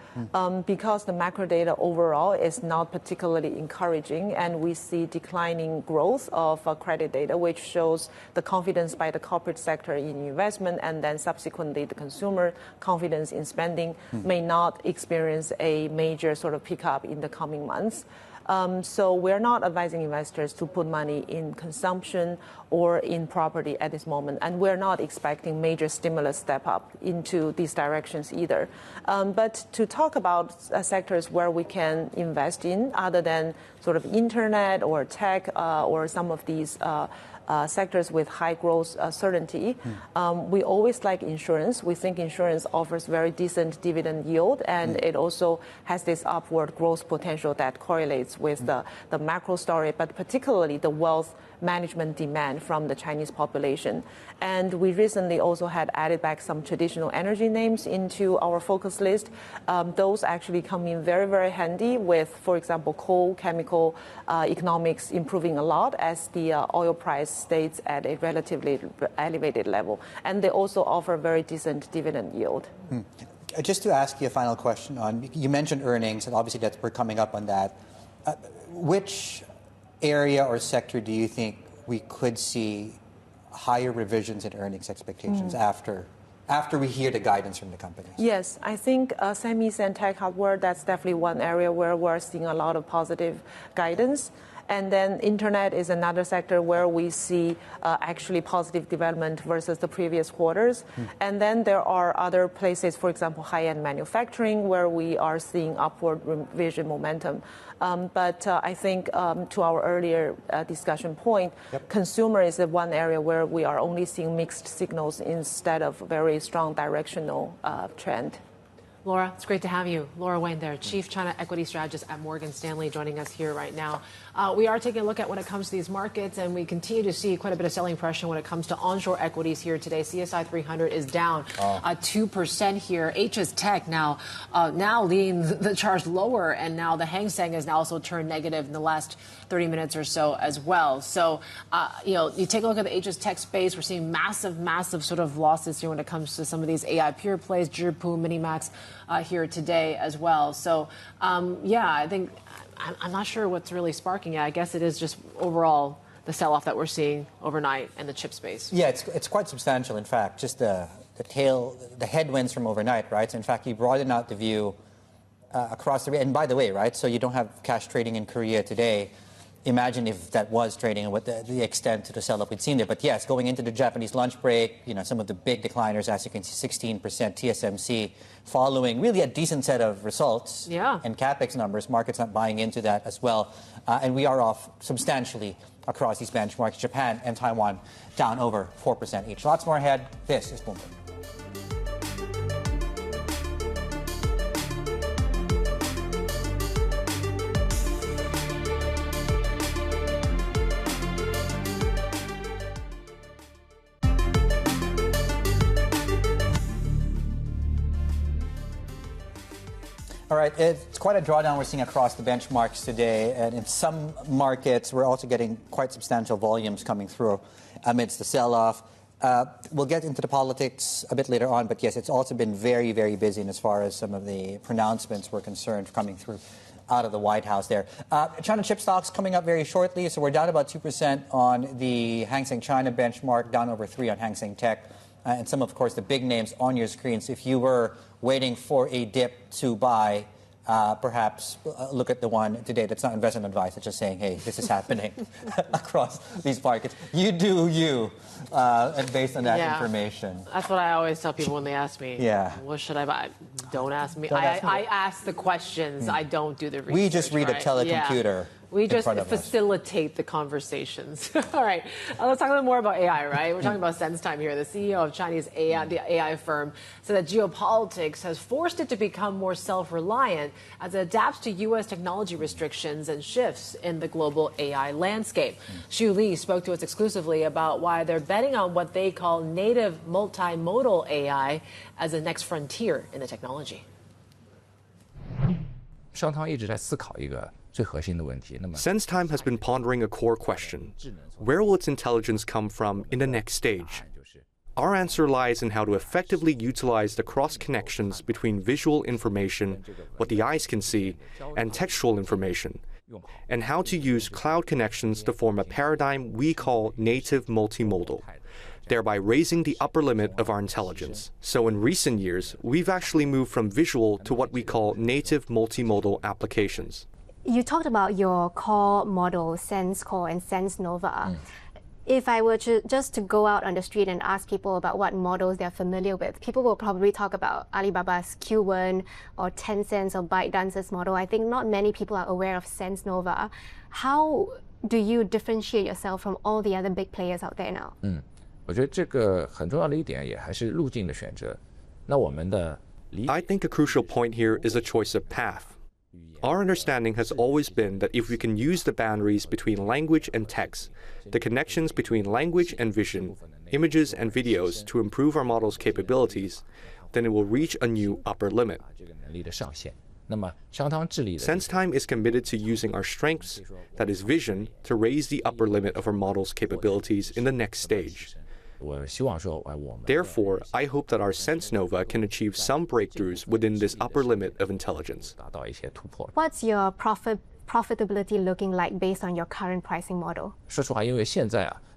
because the macro data overall is not particularly encouraging, and we see declining growth of credit data, which shows the confidence by the corporate sector in investment, and then subsequently the consumer confidence in spending may not experience a major sort of pickup in the coming months. So we're not advising investors to put money in consumption or in property at this moment, and we're not expecting major stimulus step up into these directions either. But to talk about sectors where we can invest in, other than sort of internet or tech or some of these sectors with high growth certainty. We always like insurance. We think insurance offers very decent dividend yield, and it also has this upward growth potential that correlates with the macro story, but particularly the wealth management demand from the Chinese population. And we recently also had added back some traditional energy names into our focus list. Those actually come in very, very handy with, for example, coal, chemical economics improving a lot as the oil price stays at a relatively elevated level. And they also offer very decent dividend yield. Just to ask you a final question on, you mentioned earnings, and obviously we're coming up on that. Which area or sector do you think we could see higher revisions in earnings expectations after after we hear the guidance from the companies? Yes, I think semis and tech hardware, that's definitely one area where we're seeing a lot of positive guidance. And then internet is another sector where we see actually positive development versus the previous quarters. And then there are other places, for example, high-end manufacturing, where we are seeing upward revision momentum. But I think to our earlier discussion point, consumer is the one area where we are only seeing mixed signals instead of very strong directional trend. Laura, it's great to have you. Laura Wang there, Chief China Equity Strategist at Morgan Stanley, joining us here right now. We are taking a look at when it comes to these markets, and we continue to see quite a bit of selling pressure when it comes to onshore equities here today. CSI 300 is down 2% here. Accuses Tech now leading the charge lower, and now the Hang Seng has now also turned negative in the last 30 minutes or so as well. So, you take a look at the Accuses Tech space, we're seeing massive sort of losses here when it comes to some of these AI pure plays, Zhipu, Minimax here today as well. So, I think I'm not sure what's really sparking it. I guess it is just overall the sell-off that we're seeing overnight in the chip space. Yeah, it's quite substantial, in fact, just the headwinds from overnight, right? So in fact, you broaden out the view across the, and by the way, right, so you don't have cash trading in Korea today. Imagine if that was trading and what the extent to the sell-off we'd seen there. But yes, going into the Japanese lunch break, some of the big decliners, as you can see, 16% TSMC, following really a decent set of results and CapEx numbers. Market's not buying into that as well. And we are off substantially across these benchmarks. Japan and Taiwan down over 4% each. Lots more ahead. This is Bloomberg. All right, it's quite a drawdown we're seeing across the benchmarks today, and in some markets we're also getting quite substantial volumes coming through amidst the sell-off. We'll get into the politics a bit later on, but yes, it's also been very, very busy in as far as some of the pronouncements were concerned coming through out of the White House there. China chip stocks coming up very shortly, so we're down about 2% on the Hang Seng China benchmark, down over 3% on Hang Seng Tech. And some, of course, the big names on your screens. If you were waiting for a dip to buy, perhaps look at the one today. That's not investment advice. It's just saying, hey, this is happening across these markets. You do you, and based on that information. That's what I always tell people when they ask me, what should I buy? Don't ask me. I ask the questions. I don't do the research. We just read a telecomputer. We just facilitate the conversations. All right, let's talk a little more about AI, right? We're talking about SenseTime here. The CEO of Chinese AI firm said that geopolitics has forced it to become more self-reliant as it adapts to U.S. technology restrictions and shifts in the global AI landscape. Xu Li spoke to us exclusively about why they're betting on what they call native multimodal AI as the next frontier in the technology. SenseTime has been pondering a core question. Where will its intelligence come from in the next stage? Our answer lies in how to effectively utilize the cross-connections between visual information, what the eyes can see, and textual information, and how to use cloud connections to form a paradigm we call native multimodal, thereby raising the upper limit of our intelligence. So in recent years, we've actually moved from visual to what we call native multimodal applications. You talked about your core model, SenseCore and SenseNova. If I were just to go out on the street and ask people about what models they're familiar with, people will probably talk about Alibaba's Q1 or Tencent's or ByteDance's model. I think not many people are aware of SenseNova. How do you differentiate yourself from all the other big players out there now? I think a crucial point here is the choice of path. Our understanding has always been that if we can use the boundaries between language and text, the connections between language and vision, images and videos to improve our model's capabilities, then it will reach a new upper limit. SenseTime is committed to using our strengths, that is vision, to raise the upper limit of our model's capabilities in the next stage. Therefore, I hope that our SenseNova can achieve some breakthroughs within this upper limit of intelligence. What's your profitability looking like based on your current pricing model?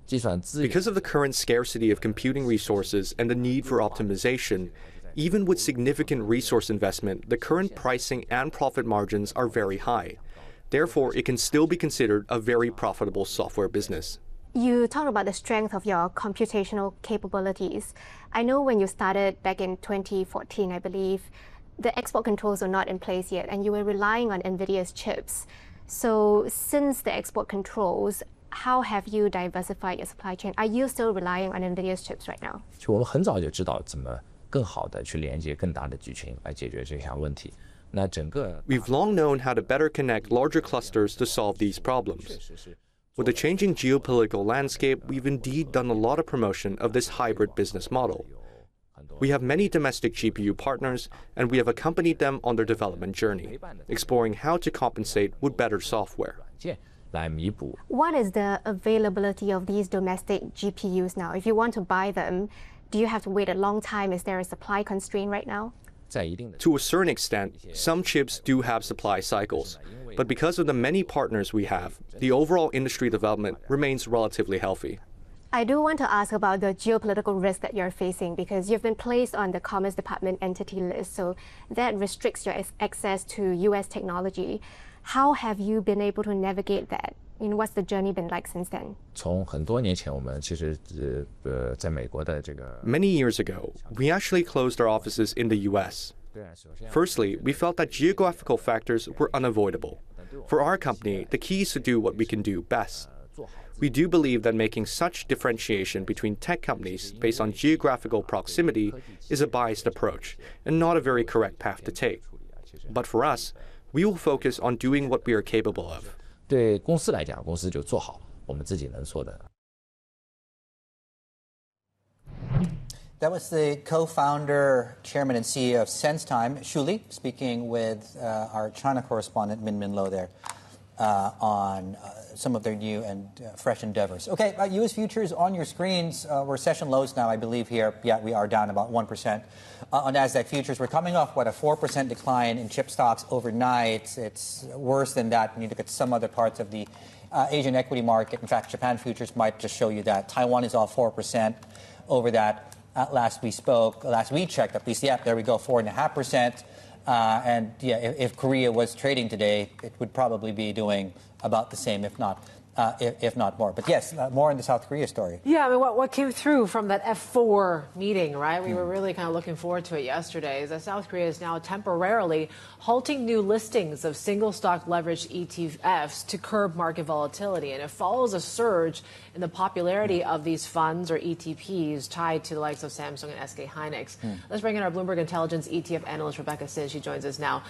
Because of the current scarcity of computing resources and the need for optimization, even with significant resource investment, the current pricing and profit margins are very high. Therefore, it can still be considered a very profitable software business. You talk about the strength of your computational capabilities. I know when you started back in 2014, I believe, the export controls were not in place yet, and you were relying on NVIDIA's chips. So since the export controls, how have you diversified your supply chain? Are you still relying on NVIDIA's chips right now? 我们很早就知道怎么更好的去连接更大的集群来解决这项问题。 We've long known how to better connect larger clusters to solve these problems. With the changing geopolitical landscape, we've indeed done a lot of promotion of this hybrid business model. We have many domestic GPU partners, and we have accompanied them on their development journey, exploring how to compensate with better software. What is the availability of these domestic GPUs now? If you want to buy them, do you have to wait a long time? Is there a supply constraint right now? To a certain extent, some chips do have supply cycles, but because of the many partners we have, the overall industry development remains relatively healthy. I do want to ask about the geopolitical risk that you're facing, because you've been placed on the Commerce Department entity list, so that restricts your access to U.S. technology. How have you been able to navigate that? What's the journey been like since then? Many years ago, we actually closed our offices in the U.S. Firstly, we felt that geographical factors were unavoidable. For our company, the key is to do what we can do best. We do believe that making such differentiation between tech companies based on geographical proximity is a biased approach and not a very correct path to take. But for us, we will focus on doing what we are capable of. 对公司来讲，公司就做好我们自己能做的。 That was the co-founder, chairman, and CEO of SenseTime, Shuli, speaking with our China correspondent, Min Lo there, on some of their new and fresh endeavors. Okay, U.S. futures on your screens. We're session lows now, I believe, here. Yeah, we are down about 1%. On NASDAQ futures, we're coming off, a 4% decline in chip stocks overnight. It's worse than that when you look at some other parts of the Asian equity market. In fact, Japan futures might just show you that. Taiwan is off 4% over that. Last we checked, at least, yeah, there we go, 4.5%. And yeah, if Korea was trading today, it would probably be doing about the same, if not more. But yes, more in the South Korea story. Yeah, I mean, what came through from that F4 meeting, right? We were really kind of looking forward to it yesterday, is that South Korea is now temporarily halting new listings of single stock leveraged ETFs to curb market volatility. And it follows a surge in the popularity of these funds or ETPs tied to the likes of Samsung and SK Hynix. Let's bring in our Bloomberg Intelligence ETF analyst, Rebecca Sin. She joins us now.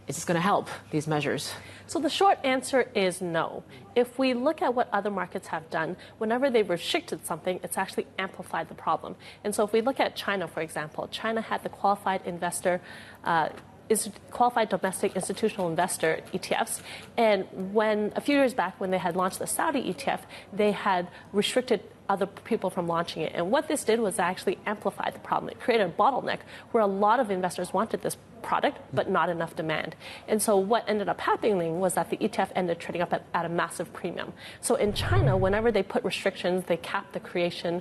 Is this going to help, these measures? So the short answer is no. If we look at what other markets have done, whenever they've restricted something, it's actually amplified the problem. And so if we look at China, for example, China had the qualified domestic institutional investor ETFs. And when a few years back, when they had launched the Saudi ETF, they had restricted other people from launching it. And what this did was actually amplify the problem. It created a bottleneck where a lot of investors wanted this product, but not enough demand. And so what ended up happening was that the ETF ended trading up at a massive premium. So in China, whenever they put restrictions, they cap the creation,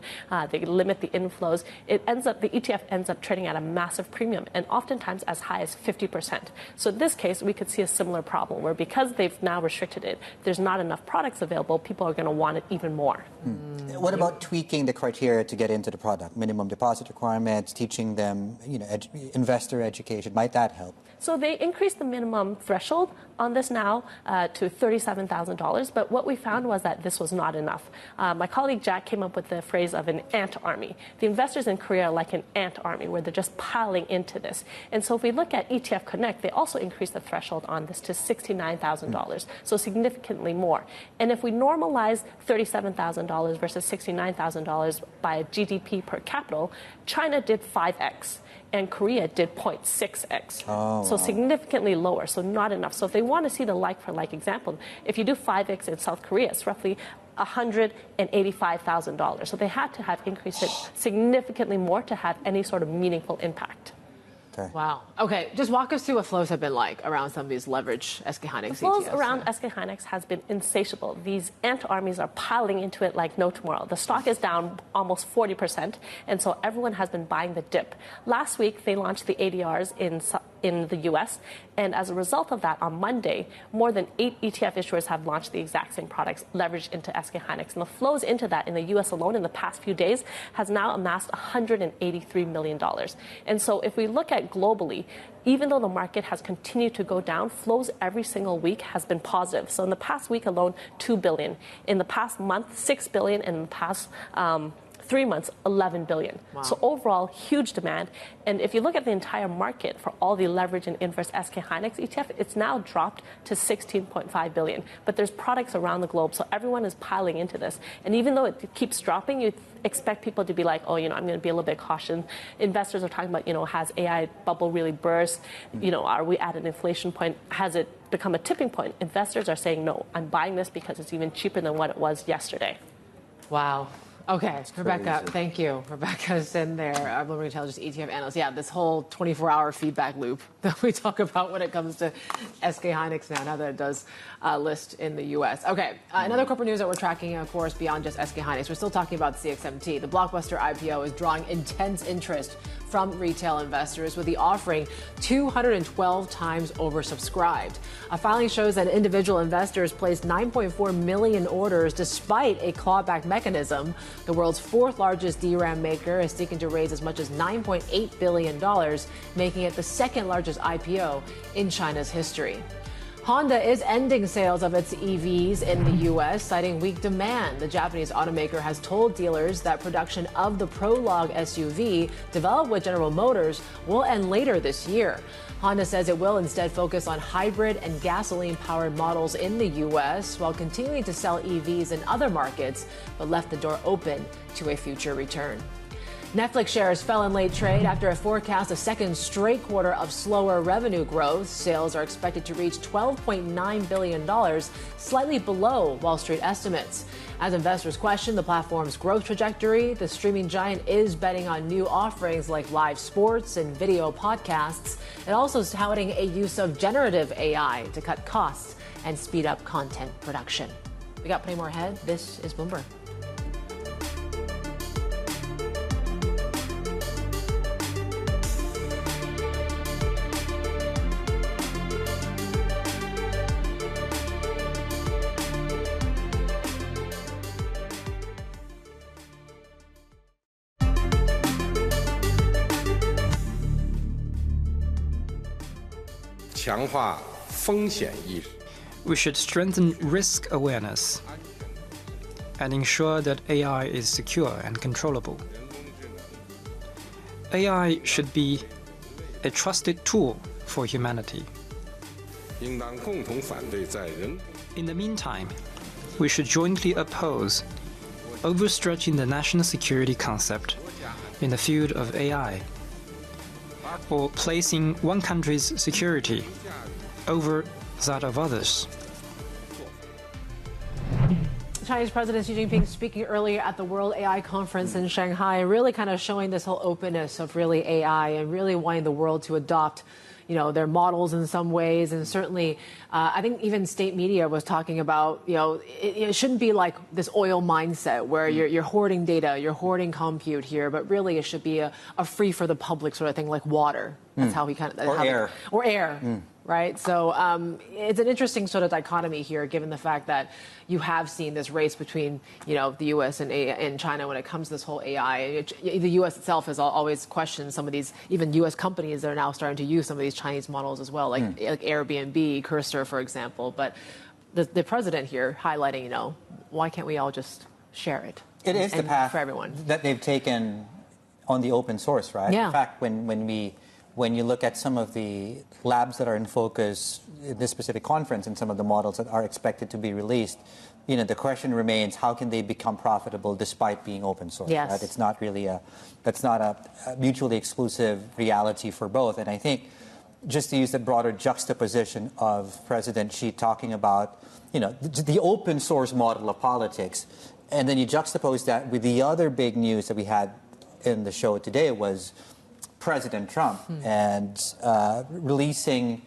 they limit the inflows, the ETF ends up trading at a massive premium, and oftentimes as high as 50%. So in this case, we could see a similar problem where because they've now restricted it, there's not enough products available, people are going to want it even more. What about tweaking the criteria to get into the product? Minimum deposit requirements, teaching them, investor education. Might that help? So they increased the minimum threshold on this now to $37,000. But what we found was that this was not enough. My colleague Jack came up with the phrase of an ant army. The investors in Korea are like an ant army where they're just piling into this. And so if we look at ETF Connect, they also increased the threshold on this to $69,000. So significantly more. And if we normalize $37,000 versus $69,000 by GDP per capita, China did 5x. And Korea did 0.6x. So significantly lower, so not enough. So if they want to see the like-for-like example, if you do 5x in South Korea, it's roughly $185,000. So they had to have increased it significantly more to have any sort of meaningful impact. Okay. Wow. Okay, just walk us through what flows have been like around some of these leverage SK Hynix The flows ETFs. around SK Hynix has been insatiable. These ant armies are piling into it like no tomorrow. The stock is down almost 40%, and so everyone has been buying the dip. Last week, they launched the ADRs in the U.S., and as a result of that, on Monday, more than 8 ETF issuers have launched the exact same products leveraged into SK Hynix. And the flows into that in the U.S. alone in the past few days has now amassed $183 million. And so if we look at globally, even though the market has continued to go down, flows every single week has been positive. So in the past week alone, $2 billion. In the past month, $6 billion. In the past 3 months, $11 billion. Wow. So overall, huge demand. And if you look at the entire market for all the leverage and inverse SK Hynix ETF, it's now dropped to $16.5 billion. But there's products around the globe, so everyone is piling into this. And even though it keeps dropping, you expect people to be like, oh, I'm going to be a little bit cautious. Investors are talking about, has AI bubble really burst? Are we at an inflation point? Has it become a tipping point? Investors are saying, no, I'm buying this because it's even cheaper than what it was yesterday. Wow. Okay, Rebecca, thank you. Rebecca's in there, our Bloomberg Intelligence ETF analyst. Yeah, this whole 24-hour feedback loop that we talk about when it comes to SK Hynix now that it does list in the U.S. Okay, another corporate news that we're tracking, of course, beyond just SK Hynix. We're still talking about CXMT. The blockbuster IPO is drawing intense interest from retail investors, with the offering 212 times oversubscribed. A filing shows that individual investors placed 9.4 million orders despite a clawback mechanism. The world's fourth largest DRAM maker is seeking to raise as much as $9.8 billion, making it the second largest IPO in China's history. Honda is ending sales of its EVs in the U.S., citing weak demand. The Japanese automaker has told dealers that production of the Prologue SUV, developed with General Motors, will end later this year. Honda says it will instead focus on hybrid and gasoline-powered models in the U.S. while continuing to sell EVs in other markets, but left the door open to a future return. Netflix shares fell in late trade after a forecast a second straight quarter of slower revenue growth. Sales are expected to reach $12.9 billion, slightly below Wall Street estimates. As investors question the platform's growth trajectory, the streaming giant is betting on new offerings like live sports and video podcasts, and also touting a use of generative AI to cut costs and speed up content production. We got plenty more ahead. This is Bloomberg. We should strengthen risk awareness and ensure that AI is secure and controllable. AI should be a trusted tool for humanity. In the meantime, we should jointly oppose overstretching the national security concept in the field of AI, or placing one country's security over that of others. Chinese President Xi Jinping speaking earlier at the World AI Conference in Shanghai, really kind of showing this whole openness of really AI and really wanting the world to adopt their models in some ways. And certainly, I think even state media was talking about, it shouldn't be like this oil mindset where you're hoarding data, you're hoarding compute here, but really it should be a free for the public sort of thing, like water. That's how he kind of... Or air. Right? So it's an interesting sort of dichotomy here, given the fact that you have seen this race between, the U.S. and China when it comes to this whole AI. The U.S. itself has always questioned some of these, even U.S. companies that are now starting to use some of these Chinese models as well, like Airbnb, Cursor, for example. But the president here highlighting, why can't we all just share it? It is the path for everyone that they've taken on the open source, right? Yeah. In fact, when you look at some of the labs that are in focus in this specific conference and some of the models that are expected to be released, the question remains, how can they become profitable despite being open source? Yes. Right? It's not really that's not a mutually exclusive reality for both. And I think just to use the broader juxtaposition of President Xi talking about, the open source model of politics, and then you juxtapose that with the other big news that we had in the show today was President Trump and releasing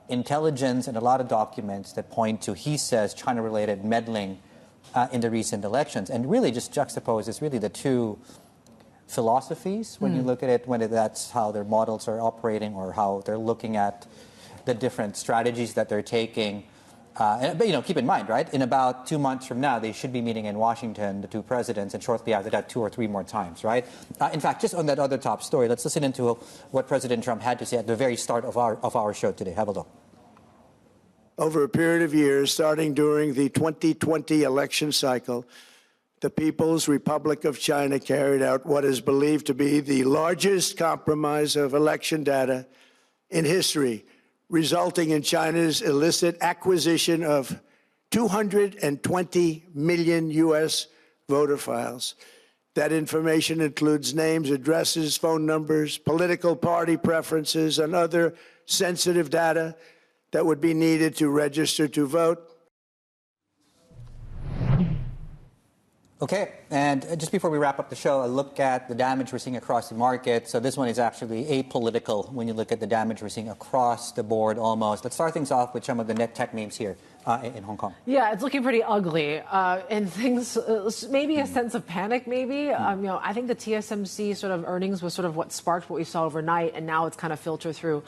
intelligence and a lot of documents that point to, he says, China-related meddling in the recent elections, and really just juxtaposes really the two philosophies when you look at it, when that's how their models are operating or how they're looking at the different strategies that they're taking. But, keep in mind, right, in about 2 months from now, they should be meeting in Washington, the two presidents, and shortly after that, 2 or 3 more times, right? In fact, just on that other top story, let's listen into what President Trump had to say at the very start of our show today. Have a look. Over a period of years, starting during the 2020 election cycle, the People's Republic of China carried out what is believed to be the largest compromise of election data in history, resulting in China's illicit acquisition of 220 million U.S. voter files. That information includes names, addresses, phone numbers, political party preferences, and other sensitive data that would be needed to register to vote. Okay, and just before we wrap up the show, a look at the damage we're seeing across the market. So this one is actually apolitical when you look at the damage we're seeing across the board almost. Let's start things off with some of the net tech names here in Hong Kong. Yeah, it's looking pretty ugly. And things, maybe a sense of panic, maybe. I think the TSMC sort of earnings was sort of what sparked what we saw overnight, and now it's kind of filtered through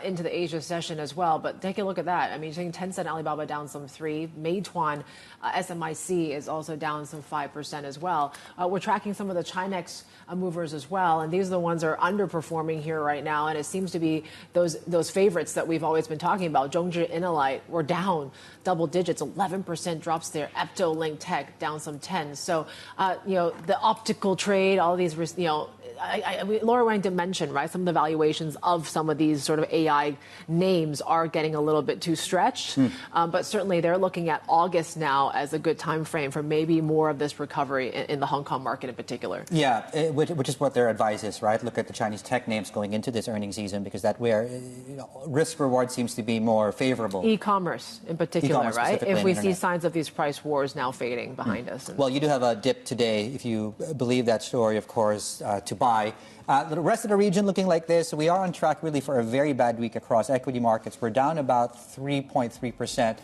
into the Asia session as well. But take a look at that. I mean, you're seeing Tencent, Alibaba down some 3%. Meituan, SMIC is also down some 5% as well. We're tracking some of the Chinex movers as well, and these are the ones that are underperforming here right now. And it seems to be those favorites that we've always been talking about. Zhongzhi, Inolite, were down double digits, 11% drops there. Epto, Link Tech down some 10. So, the optical trade, all these, Laura Wang did mention, right, some of the valuations of some of these sort of AI names are getting a little bit too stretched. But certainly they're looking at August now as a good time frame for maybe more of this recovery in the Hong Kong market in particular. Yeah, which is what their advice is, right? Look at the Chinese tech names going into this earnings season, because that where risk reward seems to be more favorable. E-commerce in particular, right? If we see signs of these price wars now fading behind us. Well, you do have a dip today, if you believe that story, of course, to buy. The rest of the region looking like this. We are on track really for a very bad week across equity markets. We're down about 3.3%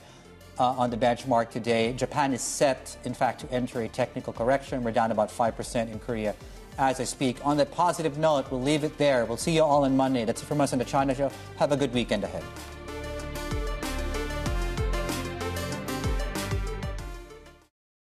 on the benchmark today. Japan is set, in fact, to enter a technical correction. We're down about 5% in Korea as I speak. On that positive note, we'll leave it there. We'll see you all on Monday. That's it from us on the China Show. Have a good weekend ahead.